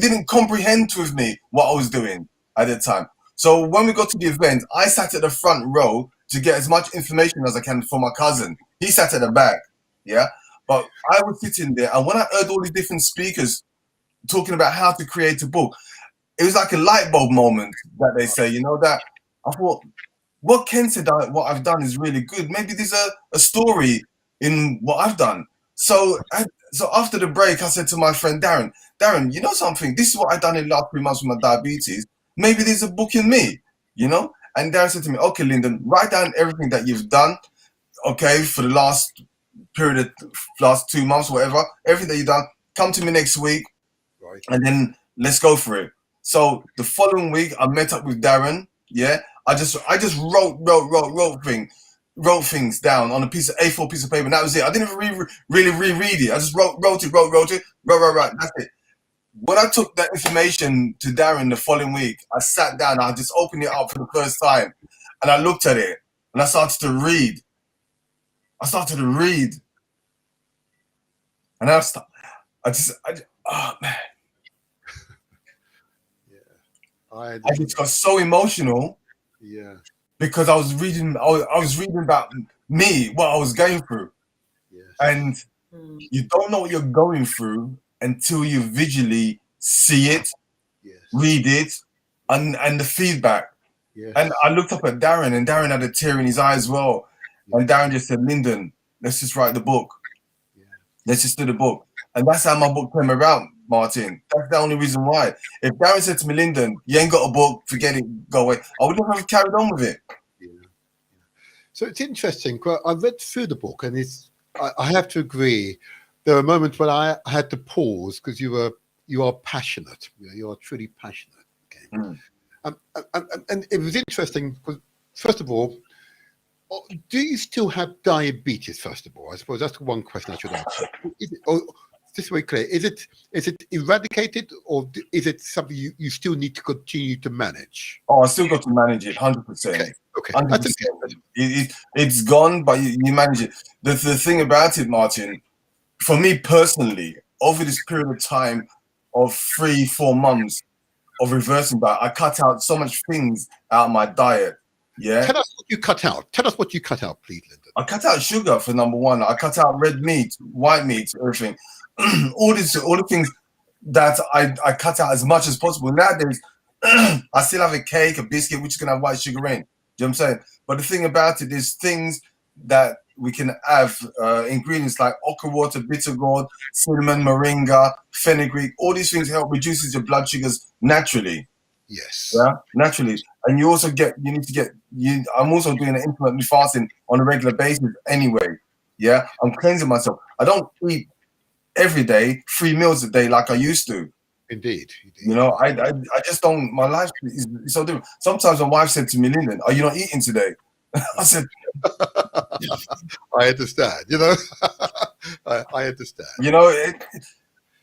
didn't comprehend with me what I was doing at the time. So when we got to the event, I sat at the front row to get as much information as I can from my cousin. He sat at the back, yeah? But I was sitting there, and when I heard all these different speakers talking about how to create a book, it was like a light bulb moment that they say, you know, that I thought, what Ken said, what I've done is really good. Maybe there's a story in what I've done. So after the break, I said to my friend Darren, you know something? This is what I've done in the last 3 months with my diabetes. Maybe there's a book in me, you know? And Darren said to me, okay, Lyndon, write down everything that you've done, okay, for the last 2 months, whatever, everything that you've done, come to me next week, right, and then let's go for it. So the following week, I met up with Darren, yeah? I just wrote things down on a piece of A4 piece of paper, and that was it. I didn't even really reread it. I just wrote it, that's it. When I took that information to Darren the following week, I sat down, I just opened it up for the first time, and I looked at it, and I started to read. And oh man. I just got so emotional. Yeah. Because I was reading about me, what I was going through. Yes. And you don't know what you're going through until you visually see it, yes, read it, and the feedback. Yes. And I looked up at Darren, and Darren had a tear in his eye as well. Yes. And Darren just said, Lyndon, let's just write the book. Yeah. Let's just do the book. And that's how my book came about, Martin. That's the only reason why. If Darren said to me, Lyndon, you ain't got a book, forget it, go away, I would never have carried on with it. So it's interesting. I read through the book, and I have to agree. There are moments when I had to pause because you are passionate. You are truly passionate. Okay. Mm. And it was interesting because, first of all, do you still have diabetes? First of all, I suppose that's one question I should ask. Just very clear. Is it eradicated, or is it something you still need to continue to manage? Oh, I still got to manage it, 100%. Okay. 100%. It's gone, but you manage it. The thing about it, Martin, for me personally, over this period of time of 3-4 months of reversing diet, I cut out so much things out of my diet. Yeah. Tell us what you cut out. Tell us what you cut out, please, Lyndon. I cut out sugar for number one. I cut out red meat, white meat, everything. all the things that I cut out as much as possible. Nowadays, I still have a cake, a biscuit, which is gonna have white sugar in. Do you know what I'm saying? But the thing about it is things that we can have ingredients like okra water, bitter gourd, cinnamon, moringa, fenugreek. All these things help reduces your blood sugars naturally. Yes. Yeah, naturally. And you also I'm also doing an intermittent fasting on a regular basis anyway. Yeah, I'm cleansing myself. I don't eat every day 3 meals a day like I used to. Indeed. You know, I just don't. My life is so different. Sometimes my wife said to me, Lyndon, are you not eating today? I said, I understand. You know, I understand. You know,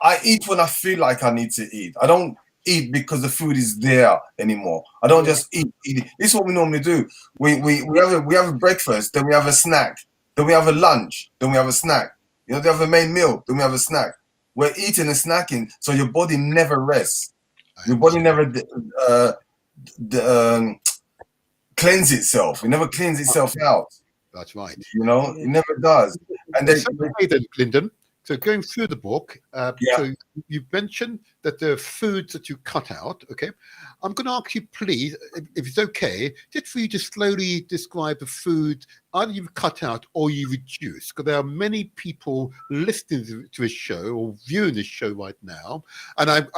I eat when I feel like I need to eat. I don't eat because the food is there anymore. I don't just eat. This is what we normally do. We have a breakfast, then we have a snack, then we have a lunch, then we have a snack. You know, they have a main meal, then we have a snack. We're eating and snacking, so your body never rests. Your body never cleanses itself. It never cleans itself out. That's right. You know, it never does. And then, Lyndon, so going through the book, so you've mentioned that there are foods that you cut out. Okay, I'm going to ask you, please, if it's okay, just for you to slowly describe the food either you've cut out or you reduce, because there are many people listening to this show or viewing this show right now, and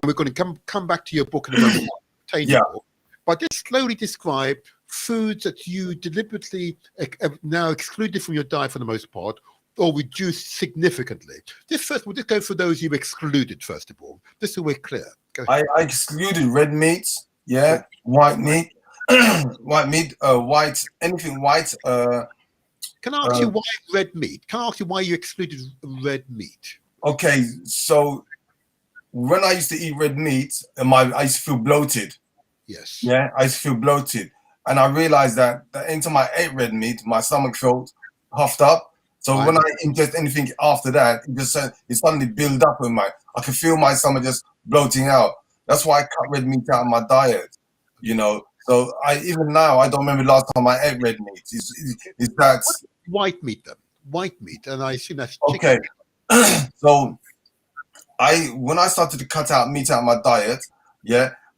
we're going to come back to your book in a moment. Book, but just slowly describe foods that you deliberately have now excluded from your diet for the most part, or reduced significantly. We'll just go for those you've excluded, first of all, just so we're clear. I excluded red meat, white meat, anything white. Can I ask you why red meat? Can I ask you why you excluded red meat? Okay, so when I used to eat red meat, I used to feel bloated. Yes. Yeah, I used to feel bloated. And I realized that anytime I ate red meat, my stomach felt puffed up. So when I ingest anything after that, it suddenly build up in I can feel my stomach just bloating out. That's why I cut red meat out of my diet. You know, so even now I don't remember the last time I ate red meat. Is that white meat then? White meat, and I assume that's chicken. Okay. So when I started to cut out meat out of my diet,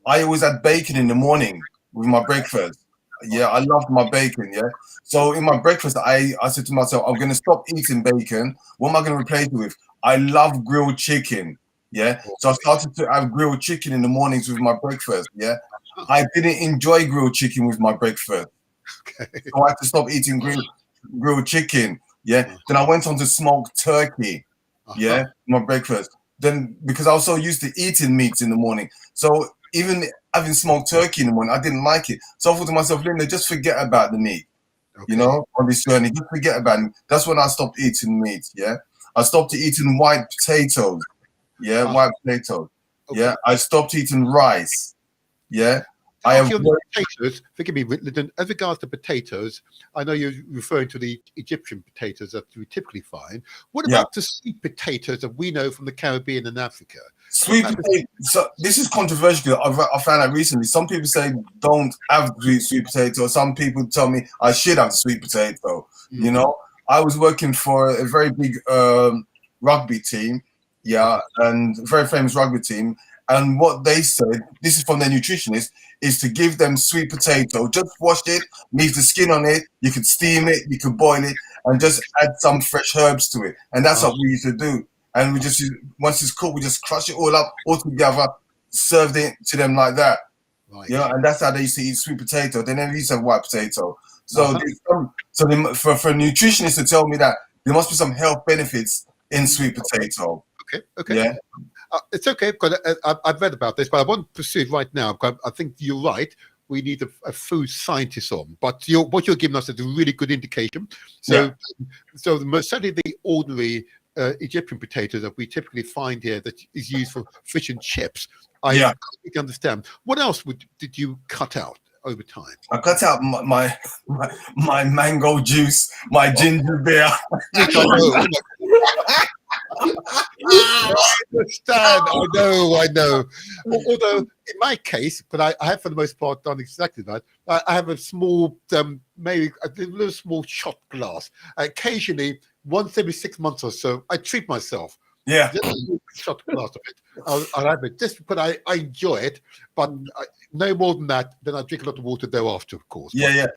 I always had bacon in the morning with my breakfast. Yeah, I loved my bacon. Yeah, so in my breakfast, I said to myself, I'm going to stop eating bacon. What am I going to replace it with? I love grilled chicken. Yeah, so I started to have grilled chicken in the mornings with my breakfast. Yeah, I didn't enjoy grilled chicken with my breakfast. Okay. So I had to stop eating grilled chicken. Yeah, then I went on to smoked turkey. Yeah, my breakfast. Then because I was so used to eating meats in the morning, so even having smoked turkey in the morning, I didn't like it. So I thought to myself, Linda, just forget about the meat. Okay. You know, on this journey, just forget about it. That's when I stopped eating meat. Yeah, I stopped eating white potatoes. Yeah, white potatoes. Okay. Yeah, I stopped eating rice. Yeah. Potatoes, forgive me, Lyndon, as regards to potatoes, I know you're referring to the Egyptian potatoes that we typically find. What about the sweet potatoes that we know from the Caribbean and Africa? Sweet potato. So this is controversial. I found out recently. Some people say don't have sweet potato. Some people tell me I should have sweet potato. Mm-hmm. You know, I was working for a very big rugby team, and very famous rugby team. And what they said, this is from their nutritionist, is to give them sweet potato. Just wash it, leave the skin on it. You could steam it, you could boil it, and just add some fresh herbs to it. And that's what we used to do. And we just, once it's cooked, we just crush it all up, all together, served it to them like that. Right. You know, and that's how they used to eat sweet potato. They never used to have white potato. So, for a nutritionist to tell me that there must be some health benefits in sweet potato. Okay. Yeah. It's okay because I've read about this, but I won't pursue it right now because I think you're right. We need a food scientist on, but what you're giving us is a really good indication. So, certainly the ordinary Egyptian potato that we typically find here that is used for fish and chips. I completely understand. What else did you cut out over time? I cut out my mango juice, my ginger beer. I understand. I know. Although in my case, but I have for the most part done exactly that. I have a small, maybe a little small shot glass. Occasionally, once every 6 months or so, I treat myself. Yeah. Just a shot glass of it. I'll have it just because I enjoy it, but no more than that. Then I drink a lot of water thereafter, of course. The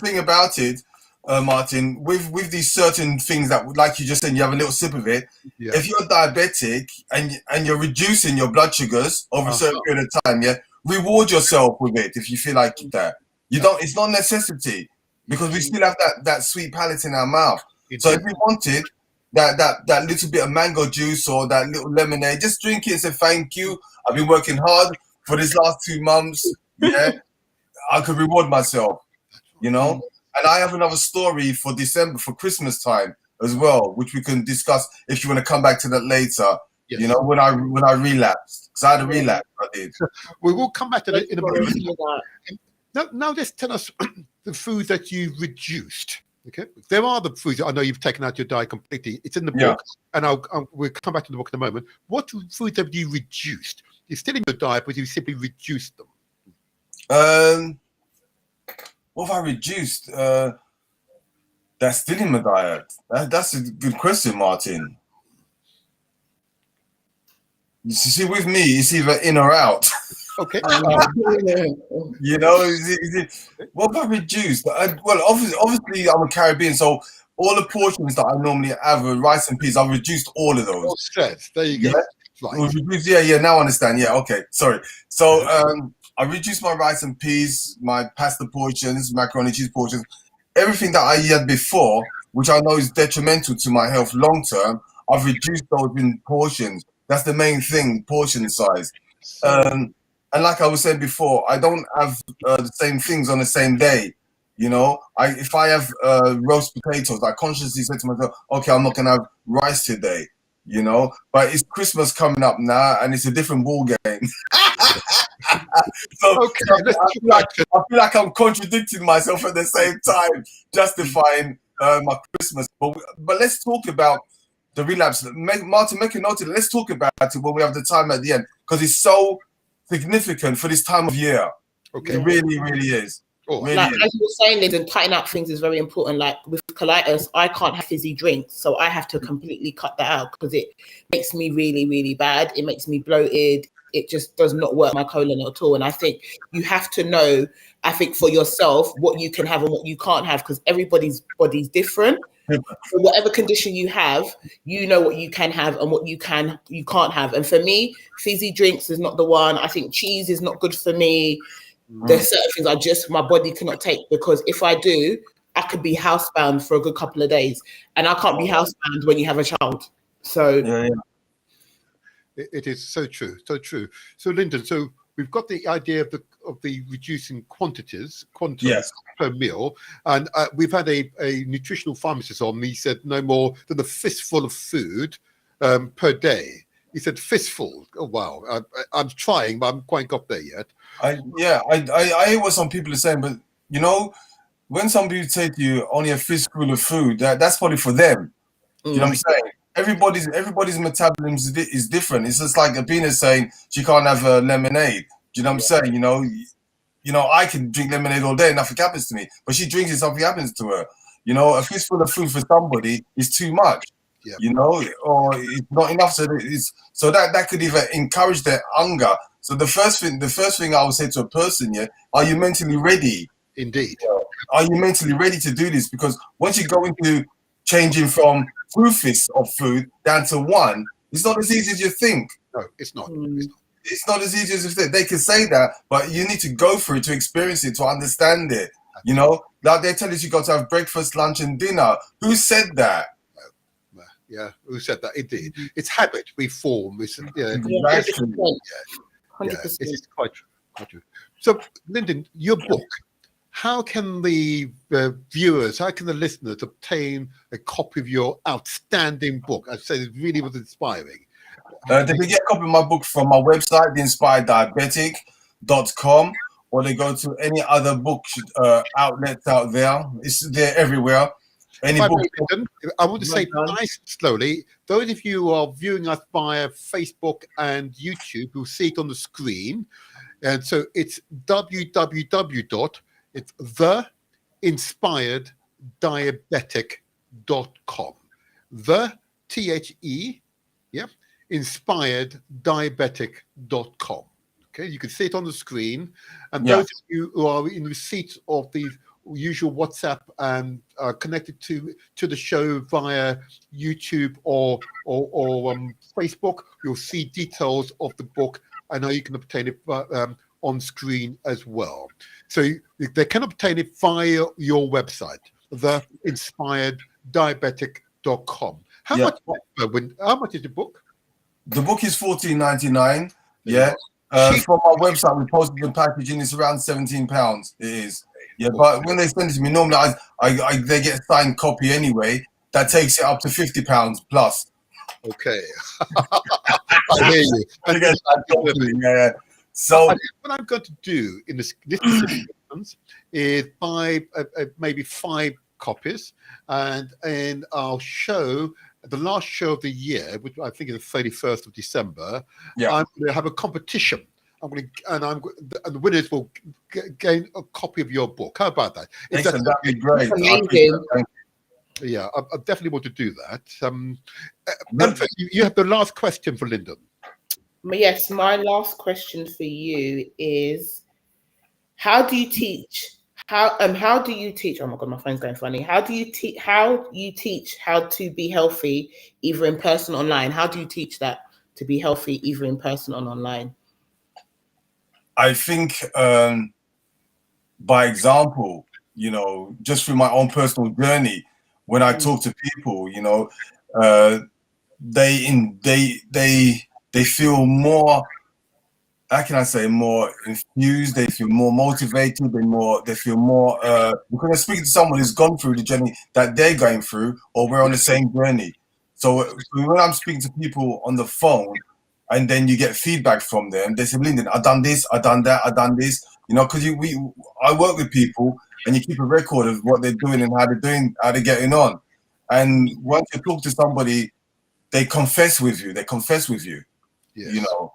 thing about it, Martin, with these certain things that, like you just said, you have a little sip of it. Yeah. If you're diabetic and you're reducing your blood sugars over a certain period of time, reward yourself with it if you feel like that. You don't. It's not a necessity because we still have that sweet palate in our mouth. So if we wanted that little bit of mango juice or that little lemonade, just drink it and say thank you. I've been working hard for this last 2 months. Yeah, I could reward myself. You know. And I have another story for December, for Christmas time as well, which we can discuss if you want to come back to that later. Yes. You know, when I relapsed, because I had a relapse. I did. We will come back to that in a moment. Now, just tell us the foods that you reduced. Okay, there are the foods. I know you've taken out your diet completely. It's in the book, and we'll come back to the book in a moment. What foods have you reduced? You're still in your diet, but you simply reduced them. What have I reduced? That's still in my diet. That's a good question, Martin. You see, with me, it's either in or out. Okay. You know, what have I reduced? Well, obviously, I'm a Caribbean, so all the portions that I normally have with rice and peas, I've reduced all of those. Oh, stress. There you go. Right. Now I understand. Yeah, okay. Sorry. So, I reduced my rice and peas, my pasta portions, macaroni cheese portions, everything that I had before, which I know is detrimental to my health long term. I've reduced those in portions. That's the main thing, portion size. And like I was saying before, I don't have the same things on the same day. You know, if I have roast potatoes, I consciously said to myself, okay, I'm not gonna have rice today. You know, but it's Christmas coming up now, and it's a different ball game. So I feel like I'm contradicting myself at the same time, justifying my Christmas. But let's talk about the relapse. Martin, make a note of it. Let's talk about it when we have the time at the end, because it's so significant for this time of year. Okay, it really, really is. Really like is. As you were saying, Lyndon, cutting out things is very important. Like with colitis, I can't have fizzy drinks, so I have to completely cut that out because it makes me really, really bad. It makes me bloated. It just does not work my colon at all. And I think you have to know, I think for yourself, what you can have and what you can't have, because everybody's body's different. For whatever condition you have, you know what you can have and what you can't have. And for me, fizzy drinks is not the one. I think cheese is not good for me. There's certain things my body cannot take, because if I do, I could be housebound for a good couple of days, and I can't be housebound when you have a child. So it is so true, so true. So Lyndon, so we've got the idea of the reducing quantities per meal, and we've had a nutritional pharmacist on. He said no more than a fistful of food per day. He said fistful. Oh wow! I'm trying, but I haven't quite got there yet. I hear what some people are saying, but you know, when some people say to you only a fistful of food, that's probably for them. You know what I'm saying? Everybody's metabolism is different. It's just like Abina saying she can't have a lemonade. Do you know what I'm saying? You know, I can drink lemonade all day, nothing happens to me. But she drinks it, something happens to her. You know, a fistful of food for somebody is too much. Yeah. You know, or it's not enough. So that could even encourage their hunger. So the first thing I would say to a person, are you mentally ready? Indeed. Are you mentally ready to do this? Because once you go into changing from 2 fists of food down to 1, it's not as easy as you think. No, it's not. It's not as easy as you think. They can say that, but you need to go through it to experience it, to understand it. You know, like they tell us you got to have breakfast, lunch, and dinner. Who said that? Yeah, who said that? Indeed, it's habit we form. It's, yeah, Exactly. 100%. it's quite true. Quite true. So, Lyndon, your book. How can the viewers, how can the listeners obtain a copy of your outstanding book? I said it really was inspiring. They can get a copy of my book from my website, theinspireddiabetic.com, or they go to any other book outlets out there. It's there everywhere. Any book. I want to say nice slowly. Those of you who are viewing us via Facebook and YouTube will see it on the screen. And so it's theinspireddiabetic.com. The THE, yeah, inspireddiabetic.com. Okay, you can see it on the screen. And those of you who are in receipt of the usual WhatsApp and connected to the show via YouTube or Facebook, you'll see details of the book. I know you can obtain it on screen as well. So they can obtain it via your website, theinspireddiabetic.com. How much is the book? The book is $14.99. Yeah. From our website, we posted the packaging. It's around £17. It is. Yeah, but when they send it to me, normally they get a signed copy anyway. That takes it up to £50 plus. Okay. I hear you. Yeah. So what I'm going to do in this instance is buy maybe 5 copies, and I'll show the last show of the year, which I think is the 31st of December. Yeah. I'm going to have a competition. And the winners will gain a copy of your book. How about that? That'd be great. Yeah, I definitely want to do that. You have the last question for Lyndon. Yes, my last question for you is: how do you teach? How do you teach? Oh my God, my phone's going funny. How do you teach how to be healthy, either in person or online? How do you teach that to be healthy, either in person or online? I think by example, you know, just through my own personal journey, when I talk to people, you know, they feel more, how can I say, more infused, they feel more motivated, they feel more because they're speaking to someone who's gone through the journey that they're going through, or we're on the same journey. So when I'm speaking to people on the phone, and then you get feedback from them, they say, Lyndon, I've done this, I've done that, I've done this, you know, because I work with people and you keep a record of what they're doing and how they're getting on. And once you talk to somebody, they confess with you, yes. You know,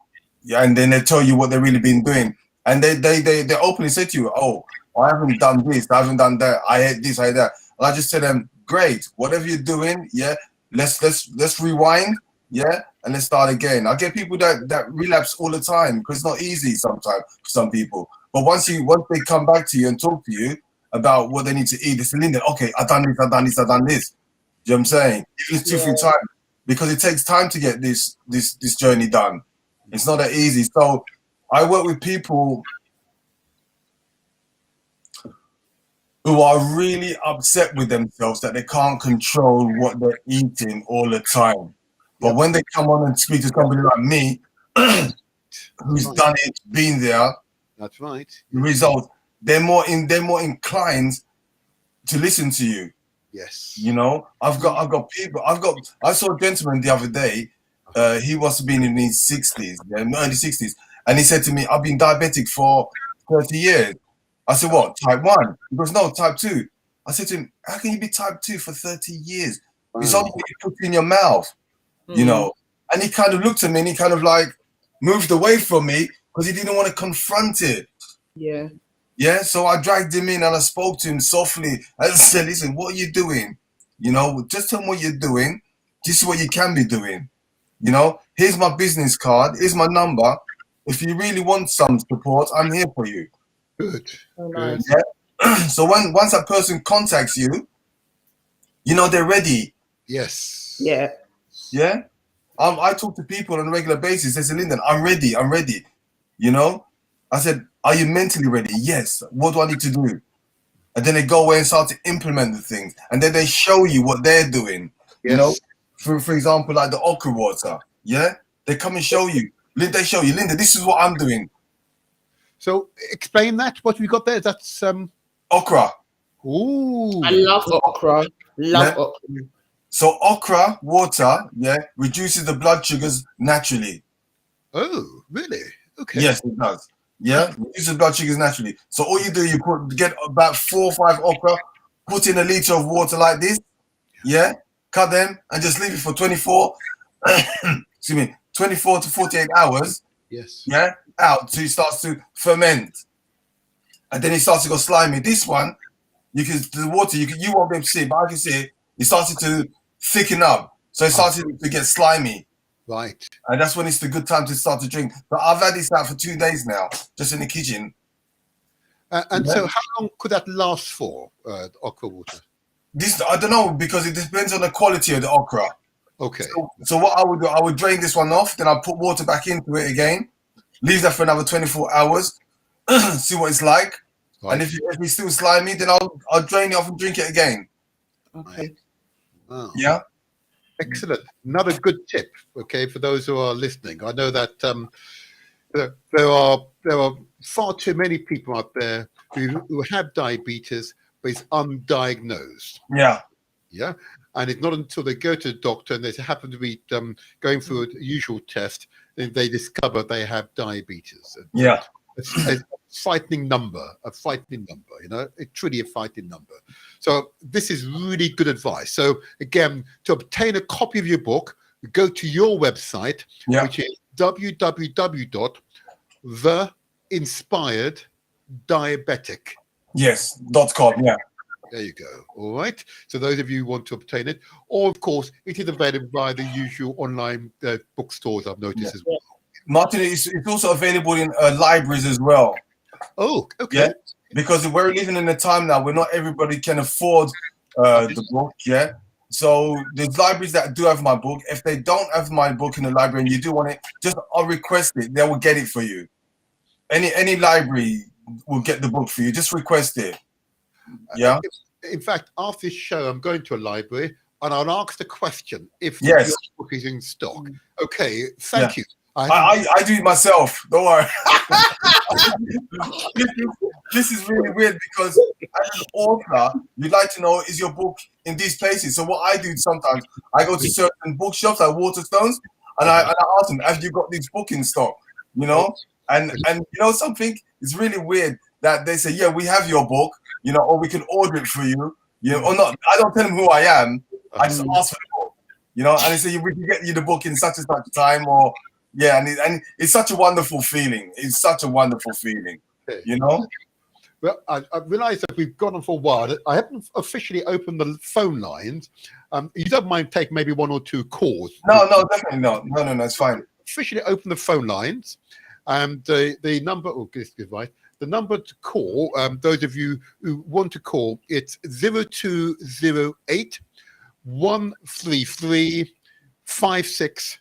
and then they tell you what they've really been doing. And they openly say to you, oh, I haven't done this, I haven't done that, I hate this, I hate that. And I just tell them, great, whatever you're doing, yeah, let's rewind, yeah, and let's start again. I get people that relapse all the time because it's not easy sometimes for some people. But once they come back to you and talk to you about what they need to eat, they say, Lyndon, okay, I've done this. Do you know what I'm saying? Even 2-3 times, because it takes time to get this journey done. It's not that easy. So I work with people who are really upset with themselves that they can't control what they're eating all the time. But when they come on and speak to somebody like me, who's done it, been there, that's right. The result, they're more inclined to listen to you. Yes. You know, I've got people. I saw a gentleman the other day. He must have been in his 60s, early 60s, and he said to me, "I've been diabetic for 30 years." I said, "What, type 1?" He goes, "No, type 2." I said to him, "How can you be type 2 for 30 years? It's only what you put in your mouth." You know, and he kind of looked at me and he kind of like moved away from me because he didn't want to confront it. Yeah. So I dragged him in and I spoke to him softly. I said, "Listen, what are you doing? You know, just tell me what you're doing. This is what you can be doing. You know, here's my business card. Here's my number. If you really want some support, I'm here for you." Good. Nice. Yeah. So once that person contacts you, you know they're ready. Yes. Yeah. Yeah. I talk to people on a regular basis. They say, "Lyndon, I'm ready. You know, I said, "Are you mentally ready?" "Yes." "What do I need to do?" and then they go away and start to implement the things, and then they show you what they're doing. Yes. You know, for example, like the okra water. Yeah, they come and show you. They show you, Linda, this is what I'm doing. So explain that. What we got there? That's Okra. Ooh. I love okra. Love okra. So okra water, reduces the blood sugars naturally. Oh, really? Okay. Yes, it does. Yeah, reduces the blood sugars naturally. So all you do, get about 4 or 5 okra, put in a liter of water like this. Yeah, cut them and just leave it for 24. excuse me, 24 to 48 hours. Yes. Yeah, out so it starts to ferment, and then it starts to go slimy. This one, the water you won't be able to see, but I can see it. It started to thicken up, so it started to get slimy. Right. And that's when it's the good time to start to drink. But I've had this out for 2 days now, just in the kitchen. So how long could that last for, the okra water? This I don't know, because it depends on the quality of the okra. Okay. So what I would do, I would drain this one off, then I'll put water back into it again, leave that for another 24 hours, see what it's like. Right. And if it's still slimy, then I'll drain it off and drink it again. Okay. Wow. Yeah. Excellent. Another good tip, okay, for those who are listening. I know that there are far too many people out there who have diabetes, but it's undiagnosed. Yeah. Yeah. And it's not until they go to the doctor and they happen to be going through a usual test, then they discover they have diabetes. Yeah. It's a frightening number, you know, it's truly a frightening number. So this is really good advice. So again, to obtain a copy of your book, go to your website, which is www.theinspireddiabetic.com. Yeah. There you go. All right. So those of you who want to obtain it, or of course, it is available via the usual online bookstores, I've noticed as well. Martin, it's also available in libraries as well. Oh, okay. Yeah, because we're living in a time now where not everybody can afford the book. Yeah, so there's libraries that do have my book. If they don't have my book in the library and you do want it, I'll request it. They will get it for you. Any library will get the book for you. Just request it. Yeah. In fact, after this show, I'm going to a library and I'll ask the question if your book is in stock. Okay, thank you. I do it myself. Don't worry. This is really weird because as an author, you'd like to know, is your book in these places? So what I do sometimes, I go to certain bookshops like Waterstones, and I ask them, have you got this book in stock? You know, and you know something? It's really weird that they say, yeah, we have your book, you know, or we can order it for you, you know, or not. I don't tell them who I am. I just ask for the book, you know, and they say, we can get you the book in such and such time, or and it's such a wonderful feeling. It's such a wonderful feeling, you know. Well, I realised that we've gone on for a while. I haven't officially opened the phone lines. You don't mind taking maybe 1 or 2 calls? No, definitely not. No, it's fine. Officially open the phone lines, and the number. Oh, this is right. The number to call. Those of you who want to call, it's 0208 133 5616.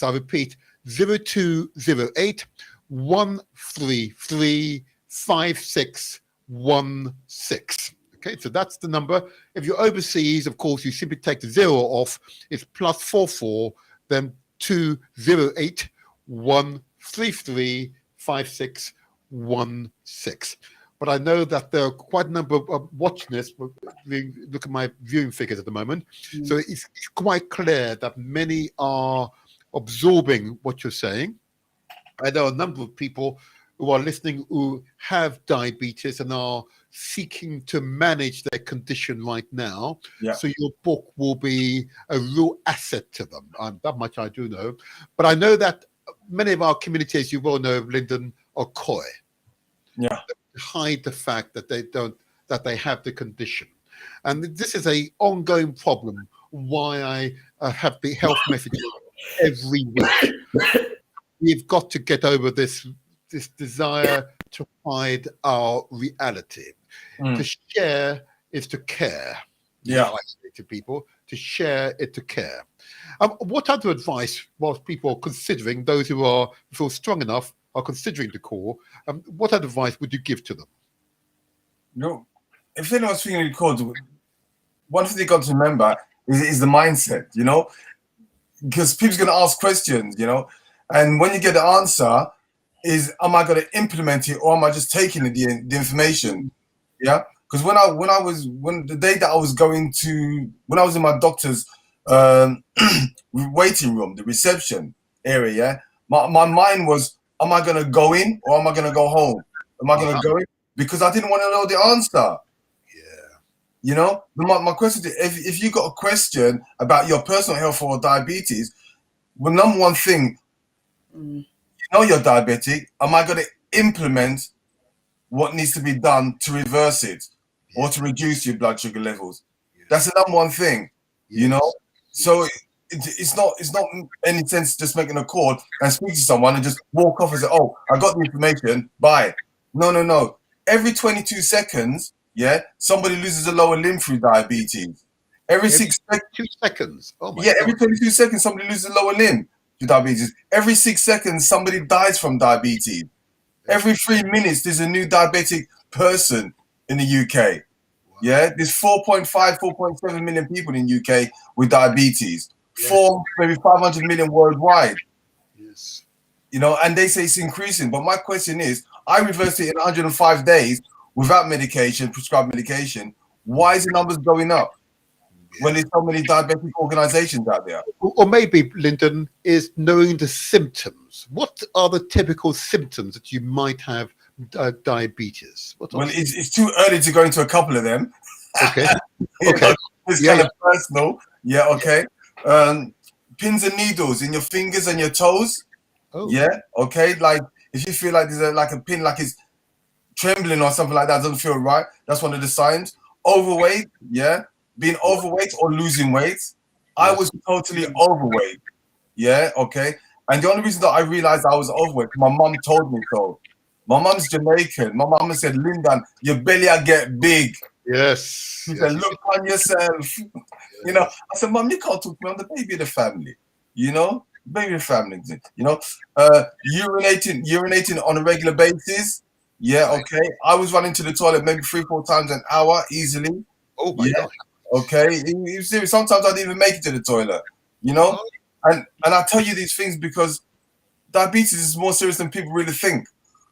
I repeat, 0208 133 5616. Okay, so that's the number. If you're overseas, of course, you simply take the 0 off. It's +44, then 208 133 5616. But I know that there are quite a number of watching this. Look at my viewing figures at the moment. So it's quite clear that many are absorbing what you're saying. And there are a number of people who are listening who have diabetes and are seeking to manage their condition right now. Yeah. So your book will be a real asset to them. That much I do know. But I know that many of our communities, you will know, Lyndon, are coy. Yeah. Hide the fact that they have the condition. And this is a ongoing problem why I have the health messages every week. We've got to get over this desire to hide our reality. To share is to care. Yeah. I say to people, to share is to care. What other advice, whilst people are considering, those who feel strong enough, are considering the call, what advice would you give to them? You know, if anyone's feeling recorded, one thing they got to remember is the mindset, you know, because people's going to ask questions, you know, and when you get the answer, am I going to implement it or am I just taking the information? Yeah, because when the day that I was when I was in my doctor's waiting room, the reception area, yeah, my mind was, am I going to go in or am I going to go home? Am I going to go in? Because I didn't want to know the answer. Yeah. You know, my question is, if you got a question about your personal health or diabetes, well, number one thing, you know you're diabetic. Am I going to implement what needs to be done to reverse it or to reduce your blood sugar levels? That's the number one thing, you know. So it's not any sense just making a call and speak to someone and just walk off and say, "Oh, I got the information. Bye." No. Every 22 seconds, yeah, somebody loses a lower limb through diabetes. Every 2 seconds. Oh my yeah, God. every 22 seconds, somebody loses a lower limb through diabetes. Every 6 seconds, somebody dies from diabetes. Every 3 minutes, there's a new diabetic person in the UK. Wow. Yeah, there's 4.7 million people in the UK with diabetes. Yes. Maybe 500 million worldwide. Yes. You know, and they say it's increasing. But my question is, I reversed it in 105 days without medication, prescribed medication. Why is the numbers going up? When there's so many diabetic organizations out there? Or maybe, Lyndon, is knowing the symptoms. What are the typical symptoms that you might have diabetes? Well, it's too early to go into a couple of them. Okay. Okay. It's kind of personal. Yeah, okay. Pins and needles in your fingers and your toes. Oh. Yeah, okay. Like if you feel like there's a pin, like it's trembling or something like that, doesn't feel right. That's one of the signs. Overweight, yeah. Being overweight or losing weight. Yes. I was totally overweight. Yeah, okay. And the only reason that I realized I was overweight, my mom told me so. My mom's Jamaican. My mom said, "Lyndon, your belly will get big." Yes. She said, "Look on yourself." Yes. You know, I said, "Mom, you can't talk to me. I'm the baby of the family." You know, baby of the family. You know, urinating on a regular basis. Yeah, okay. I was running to the toilet maybe 3-4 times an hour easily. Oh my God. Okay, sometimes I didn't even make it to the toilet, you know, and I tell you these things because diabetes is more serious than people really think.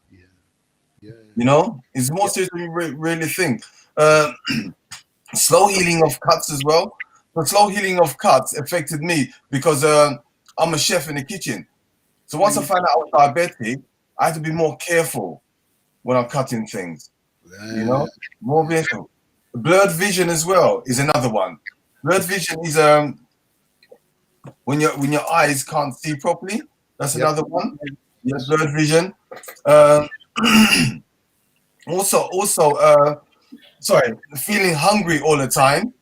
Yeah. You know, it's more serious than you really think. Slow healing of cuts as well. The slow healing of cuts affected me because I'm a chef in the kitchen. So once I found out I was diabetic, I had to be more careful when I'm cutting things. You know, more careful. Blurred vision as well is another one. Blurred vision is when your eyes can't see properly. That's another one. Yes, blurred vision. Sorry, feeling hungry all the time.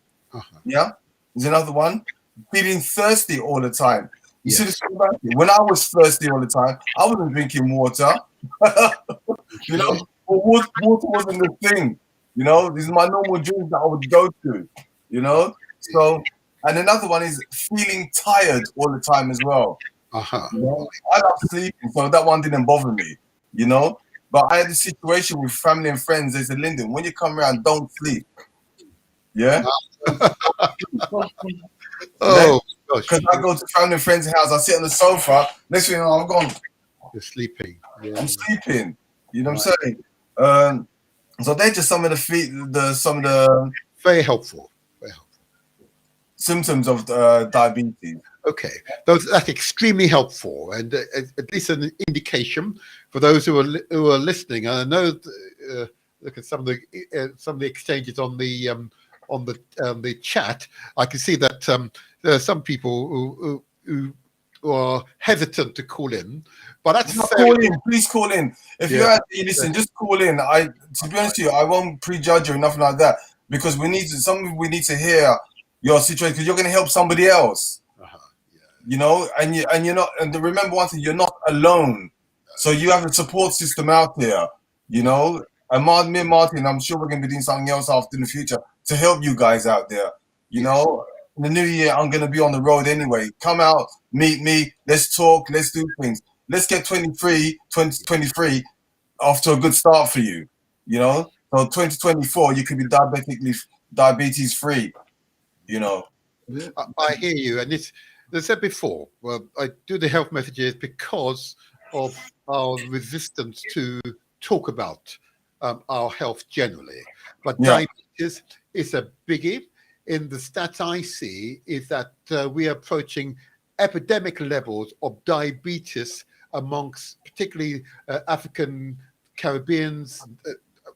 Yeah, is another one. Feeling thirsty all the time. You see this about it? When I was thirsty all the time, I wasn't drinking water. You know, water wasn't the thing. You know, these are my normal drinks that I would go to, you know. So, and another one is feeling tired all the time as well. You know? I love sleeping, so that one didn't bother me, you know. But I had a situation with family and friends. They said, "Lyndon, when you come around, don't sleep." Yeah. Oh, because I go to family and friends' house, I sit on the sofa. Next thing you know, I'm gone. You're sleeping. Yeah. I'm sleeping. You know what I'm saying? So they're just some of the very helpful symptoms of diabetes. Okay, that's extremely helpful, and at least an indication for those who are listening. And I know, look at some of the exchanges on the chat. I can see that there are some people who are hesitant to call in, but that's Please call in. If you're out there, listen, just call in. To be honest with you, I won't prejudge you or nothing like that, because we need to hear your situation, because you're going to help somebody else. You know, and you're not. And remember one thing: you're not alone. So you have a support system out there. You know, and me and Martin, I'm sure we're going to be doing something else after in the future to help you guys out there. You know. In the new year, I'm going to be on the road anyway. Come out, meet me. Let's talk. Let's do things. Let's get 2023 off to a good start for you. You know, So 2024, you could be diabetes free. You know. I hear you, and it's as I said before. Well, I do the health messages because of our resistance to talk about our health generally. But diabetes is a biggie. In the stats I see, is that we are approaching epidemic levels of diabetes amongst particularly African Caribbeans.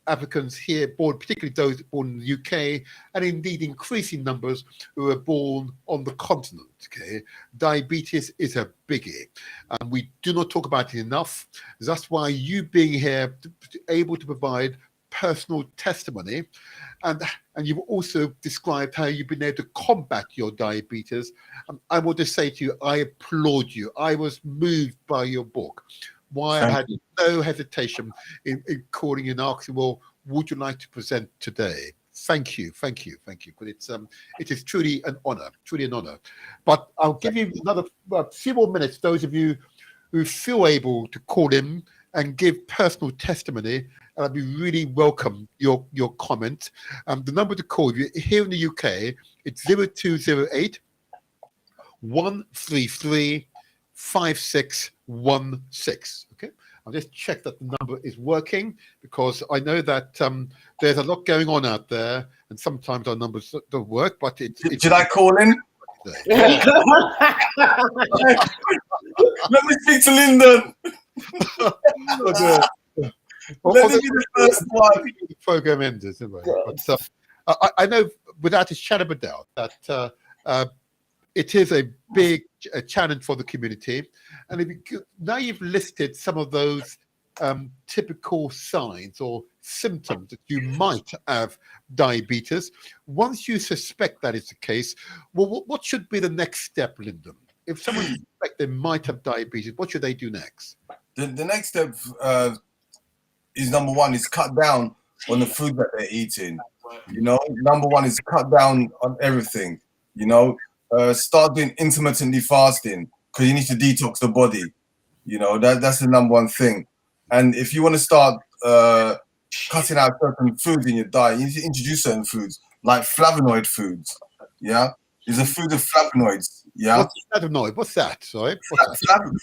Africans here born, particularly those born in the UK, and indeed increasing numbers who are born on the continent. Okay, diabetes is a biggie, and we do not talk about it enough. That's why you being here, able to provide personal testimony, and you've also described how you've been able to combat your diabetes. I want to say to you, I applaud you. I was moved by your book. Why I had no hesitation in calling you and asking, well, would you like to present today? Thank you. But it is truly an honor. But I'll give you another few more minutes. Those of you who feel able to call in and give personal testimony, and I'd be really welcome your comment. The number to call, if you're here in the UK, it's 0208 133 5616. Okay, I'll just check that the number is working, because I know that there's a lot going on out there, and sometimes our numbers don't work. But did I call in? Let me speak to Lyndon. Let me be the first one. The program ended, anyway. But I know without a shadow of a doubt that it is a big challenge for the community. And now you've listed some of those typical signs or symptoms that you might have diabetes. Once you suspect that is the case, well, what should be the next step, Lyndon? If someone suspects they might have diabetes, what should they do next? The next step is, number one, is cut down on the food that they're eating. You know, number one is cut down on everything. You know, start doing intermittently fasting, because you need to detox the body. You know, that's the number one thing. And if you want to start cutting out certain foods in your diet, you need to introduce certain foods, like flavonoid foods. Yeah, there's a food of flavonoids. Yeah. What's flavonoid? What's that? Sorry.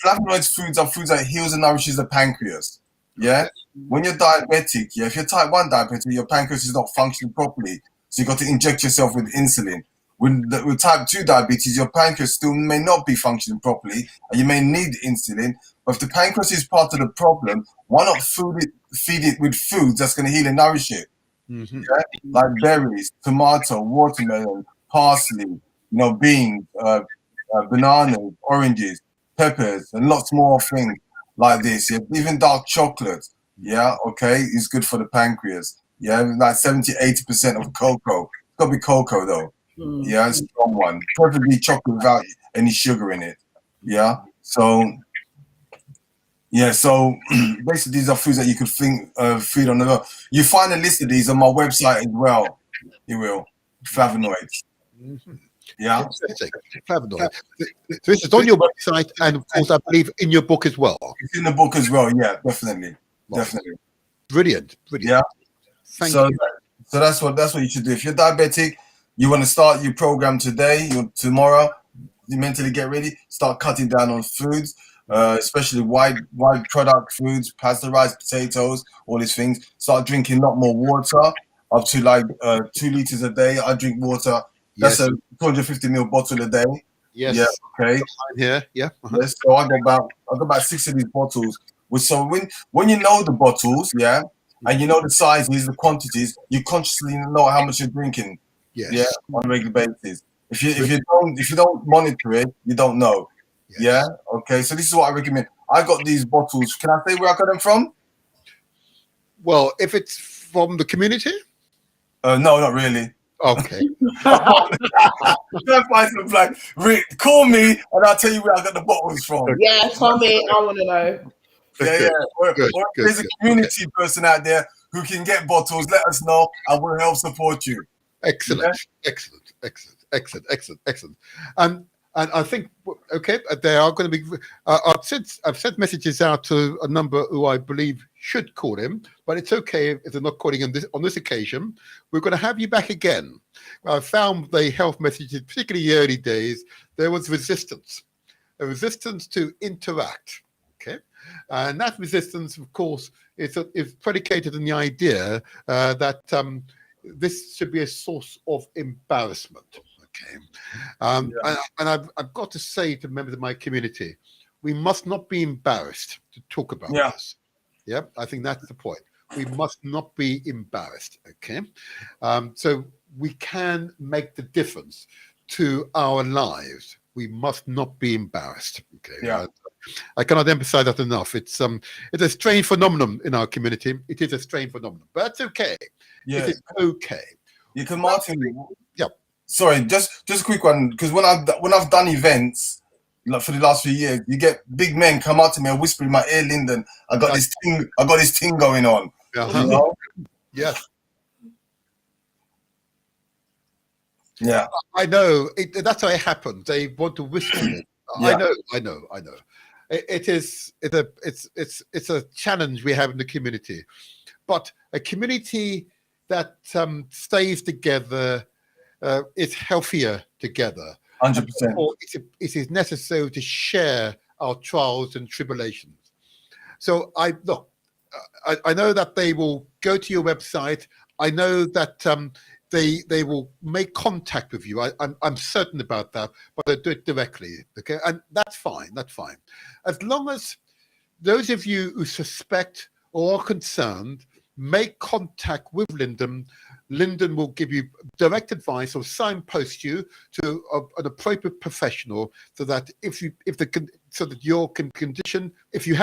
Flavonoids foods are foods that heals and nourishes the pancreas. Yeah. Okay. When you're diabetic, if you're type 1 diabetic, your pancreas is not functioning properly, so you got to inject yourself with insulin. With type 2 diabetes, your pancreas still may not be functioning properly, and you may need insulin. But if the pancreas is part of the problem, why not feed it with foods that's going to heal and nourish it? Mm-hmm. Yeah? Like berries, tomato, watermelon, parsley, beans, bananas, oranges, peppers, and lots more things like this. Yeah? Even dark chocolate, is good for the pancreas. Yeah, like 70-80% of cocoa. It's got to be cocoa though. Yeah, it's a strong one. Preferably chocolate without any sugar in it. Yeah. So basically these are foods that you could feed on the go. You find a list of these on my website as well. You will. Flavonoids. Mm-hmm. Yeah. Flavonoids. So this is on your website, and of course I believe in your book as well. It's in the book as well, yeah, definitely. Wow. Definitely. Brilliant. Yeah. Thank you. So that's what you should do. If you're diabetic, you want to start your program today, tomorrow, you mentally get ready, start cutting down on foods, especially wide product foods, pasteurized potatoes, all these things. Start drinking a lot more water, up to like 2 liters a day. I drink water. That's a 250 ml bottle a day. Yes. Yeah. Okay. Yeah. Uh-huh. Yes. So I got about 6 of these bottles. So when you know the bottles, and you know the sizes, the quantities, you consciously know how much you're drinking. Yes. Yeah, on a regular basis. If you don't monitor it, you don't know. Yes. Yeah. Okay. So this is what I recommend. I got these bottles. Can I say where I got them from? Well, if it's from the community. No, not really. Okay. Call me and I'll tell you where I got the bottles from. Yeah, tell me. I want to know. Yeah. Or there's a community person out there who can get bottles. Let us know, and we'll help support you. Excellent. And I think they are going to be. I've sent messages out to a number who I believe should call him, but it's okay if they're not calling him on this occasion. We're going to have you back again. I found the health messages, particularly the early days, there was resistance, a resistance to interact. Okay, and that resistance, of course, is predicated on the idea that this should be a source of embarrassment. Okay, and I've got to say to members of my community, we must not be embarrassed to talk about this. Yeah, I think that's the point. We must not be embarrassed. Okay, so we can make the difference to our lives. We must not be embarrassed. Okay. Yeah. I cannot emphasize that enough. It's a strange phenomenon in our community. It is a strange phenomenon, but that's okay. Yeah. It is okay. You can, Martin. Yeah. Sorry, just a quick one, because when I've done events like for the last few years, you get big men come up to me and whisper in my ear, Lyndon, I got this thing going on. Uh-huh. You know? Yes. Yeah. I know. That's how it happens. They want to whisper it. Yeah. I know. It's a challenge we have in the community, but a community that stays together is healthier together. 100%. It is necessary to share our trials and tribulations. So I know that they will go to your website. I know that they will make contact with you. I'm certain about that, but they'll do it directly. Okay, and that's fine. That's fine, as long as those of you who suspect or are concerned make contact with Lyndon. Lyndon will give you direct advice or signpost you to an appropriate professional, so that if you have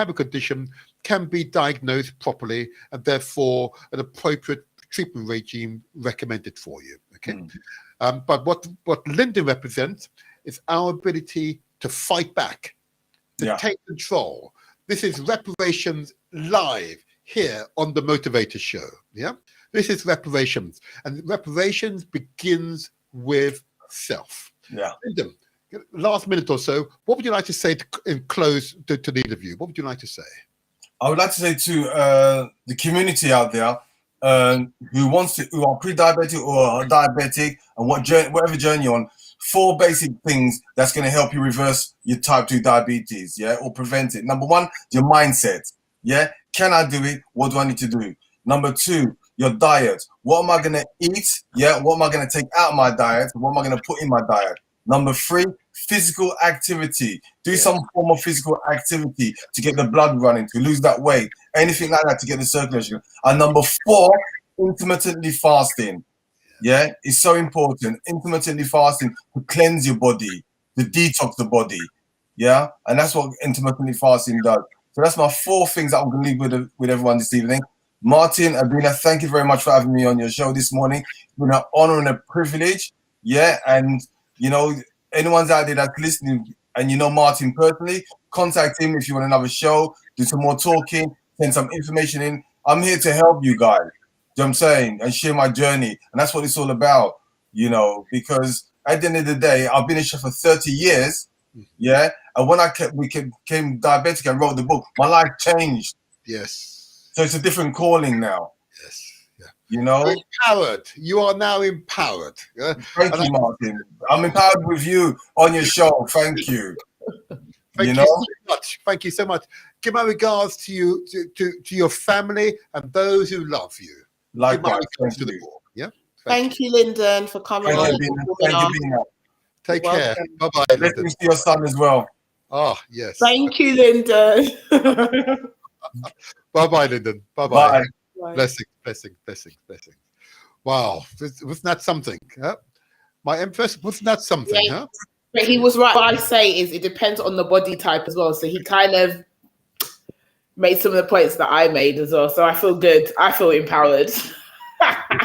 a condition, can be diagnosed properly, and therefore an appropriate treatment regime recommended for you. Okay, but what Lyndon represents is our ability to fight back, to take control. This is reparations live here on the Motivator Show. Yeah, this is reparations, and reparations begins with self. Yeah. Lyndon, last minute or so, what would you like to say in close to the interview? What would you like to say? I would like to say to the community out there who are pre-diabetic or are diabetic, and whatever journey you're on, 4 basic things that's going to help you reverse your type 2 diabetes, or prevent it. Number 1, your mindset. Can I do it? What do I need to do? Number 2, your diet. What am I going to eat? What am I going to take out of my diet? What am I going to put in my diet? Number 3, physical activity. Do some form of physical activity to get the blood running, to lose that weight, anything like that to get the circulation. And number 4, intermittently fasting. It's so important. Intermittently fasting to cleanse your body, to detox the body. And that's what intermittently fasting does. So that's my 4 things that I'm going to leave with everyone this evening. Martin, Abina, thank you very much for having me on your show this morning. It's been an honor and a privilege. And anyone's out there that's listening and you know Martin personally, contact him if you want another show, do some more talking, send some information in. I'm here to help you guys. Do you know what I'm saying? And share my journey. And that's what it's all about, because at the end of the day, I've been a chef for 30 years. And when we became diabetic and wrote the book, my life changed. Yes. So it's a different calling now. Yes. Yeah. Empowered. You are now empowered. Thank you, Martin. I'm empowered with you on your show. Thank you. Thank you so much. Thank you so much. Give my regards to you, to your family and those who love you. Likewise. Thank you. Yeah. Thank you, Lyndon, for coming on. Thank you, Bina. Take care. Bye-bye. Blessings to your son as well. Oh, yes. Thank you, Lyndon. Bye-bye, Lyndon. Bye-bye. Blessing. Wow. Wasn't that something? Huh? My Empress, wasn't that something? Huh? But he was right. What I say is it depends on the body type as well. So he kind of made some of the points that I made as well. So I feel good. I feel empowered.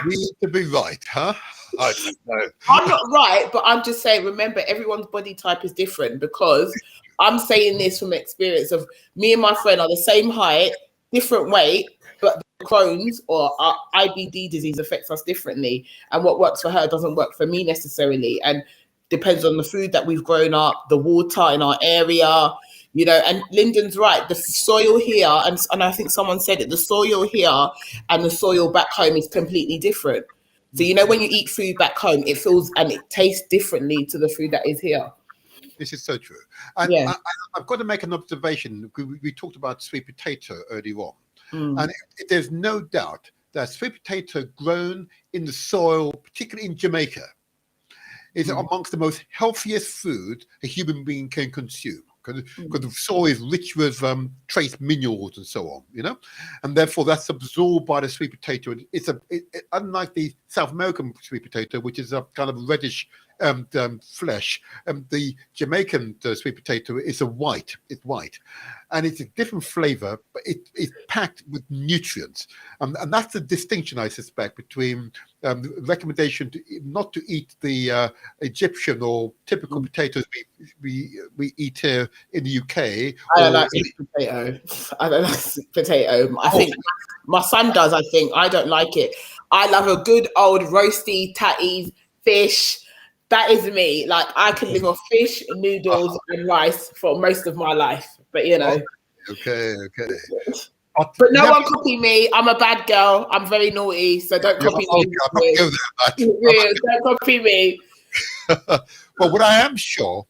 You need to be right, huh? I don't know. I'm not right, but I'm just saying, remember, everyone's body type is different, because I'm saying this from experience of me and my friend are the same height, different weight, but Crohn's or IBD disease affects us differently. And what works for her doesn't work for me necessarily. And depends on the food that we've grown up, the water in our area, You know, and Lyndon's right. The soil here, and I think someone said it, the soil here and the soil back home is completely different. So, you know, when you eat food back home, it feels and it tastes differently to the food that is here. This is so true. And Yeah. I've got to make an observation. We talked about sweet potato earlier on. Mm. And there's no doubt that sweet potato grown in the soil, particularly in Jamaica, is amongst the most healthiest food a human being can consume. Because the soil is rich with trace minerals and so on, you know, and therefore that's absorbed by the sweet potato. It's unlike the South American sweet potato, which is a kind of reddish flesh. The Jamaican sweet potato is white. It's white, and it's a different flavor, but it's packed with nutrients, and that's the distinction, I suspect, between the recommendation not to eat the Egyptian or typical potatoes we eat here in the UK. I don't like sweet potato. I don't like sweet potato. I think my son does. I think I don't like it. I love a good old roasty tatties, fish. That is me. Like, I can live off fish, noodles, and rice for most of my life. But, you know. Okay. But no one copy me. I'm a bad girl. I'm very naughty. So don't copy me. Don't copy me. But what I am sure,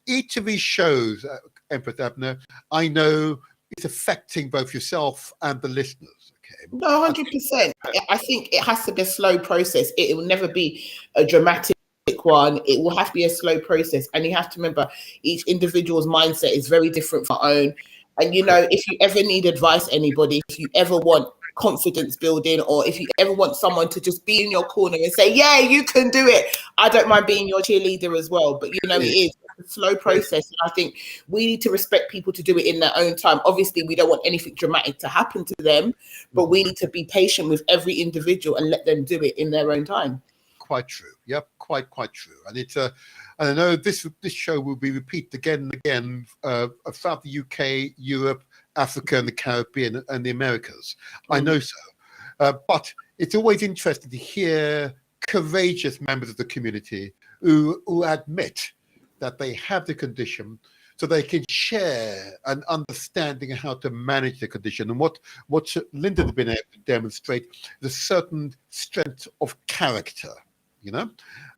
each of these shows, Empress Abner, I know is affecting both yourself and the listeners. No, 100%. I think it has to be a slow process. It will never be a dramatic one. It will have to be a slow process. And you have to remember, each individual's mindset is very different from our own. And, you know, if you ever need advice, anybody, if you ever want confidence building, or if you ever want someone to just be in your corner and say, yeah, you can do it, I don't mind being your cheerleader as well. But, you know, it is a slow process. And I think we need to respect people to do it in their own time. Obviously, we don't want anything dramatic to happen to them, but we need to be patient with every individual and let them do it in their own time. Quite true. Yep, quite true. And it's and I know this show will be repeated again and again throughout the UK, Europe, Africa, and the Caribbean and the Americas. I know so. But it's always interesting to hear courageous members of the community who admit that they have the condition, so they can share an understanding of how to manage the condition. And what Lyndon has been able to demonstrate is a certain strength of character, you know,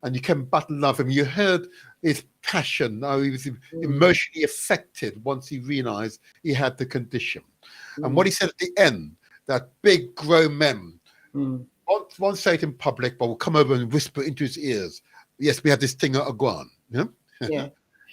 and you can but love him. You heard his passion. Now he was emotionally affected once he realized he had the condition. And what he said at the end, that big grown men won't say it in public, but will come over and whisper into his ears, yes, we have this thing at Aguan. Yeah.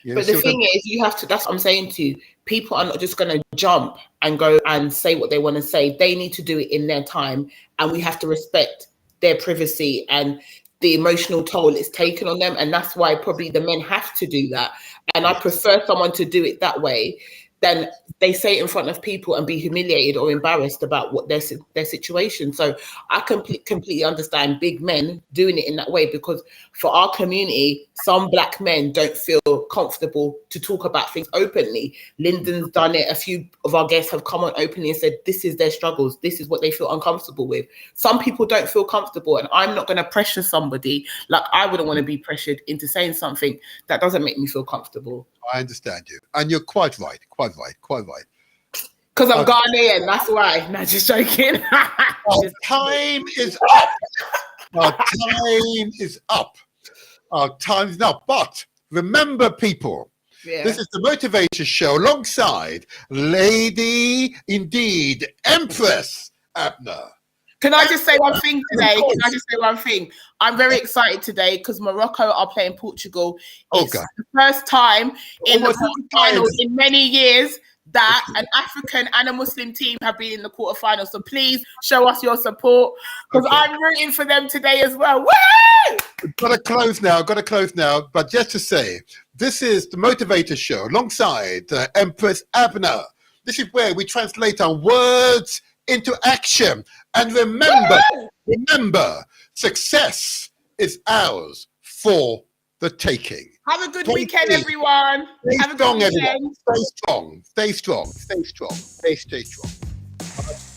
But the thing is, you have to, that's what I'm saying to you, people are not just going to jump and go and say what they want to say. They need to do it in their time, and we have to respect their privacy and the emotional toll it's taken on them. And that's why probably the men have to do that. And I prefer someone to do it that way than they say it in front of people and be humiliated or embarrassed about what their situation. So I completely understand big men doing it in that way, because for our community, some black men don't feel comfortable to talk about things openly. Lyndon's done it. A few of our guests have come on openly and said, this is their struggles. This is what they feel uncomfortable with. Some people don't feel comfortable, and I'm not going to pressure somebody. Like, I wouldn't want to be pressured into saying something that doesn't make me feel comfortable. I understand you. And you're quite right. Because I'm Ghanaian, that's why. No, just joking. Our time is up. Our time is up. Our time is up. But remember, people, this is the Motivator Show alongside Lady Indeed, Empress Abner. Can I just say one thing today? I'm very excited today because Morocco are playing Portugal. It's the first time in the quarterfinals in many years that an African and a Muslim team have been in the quarterfinals. So please show us your support, because I'm rooting for them today as well. Woo! Got to close now. But just to say, this is the Motivator Show alongside Empress Abner. This is where we translate our words into action. And remember, success is ours for the taking. Have a good weekend, everyone. Stay strong, everyone. Stay strong. Stay strong. Stay strong. Stay strong.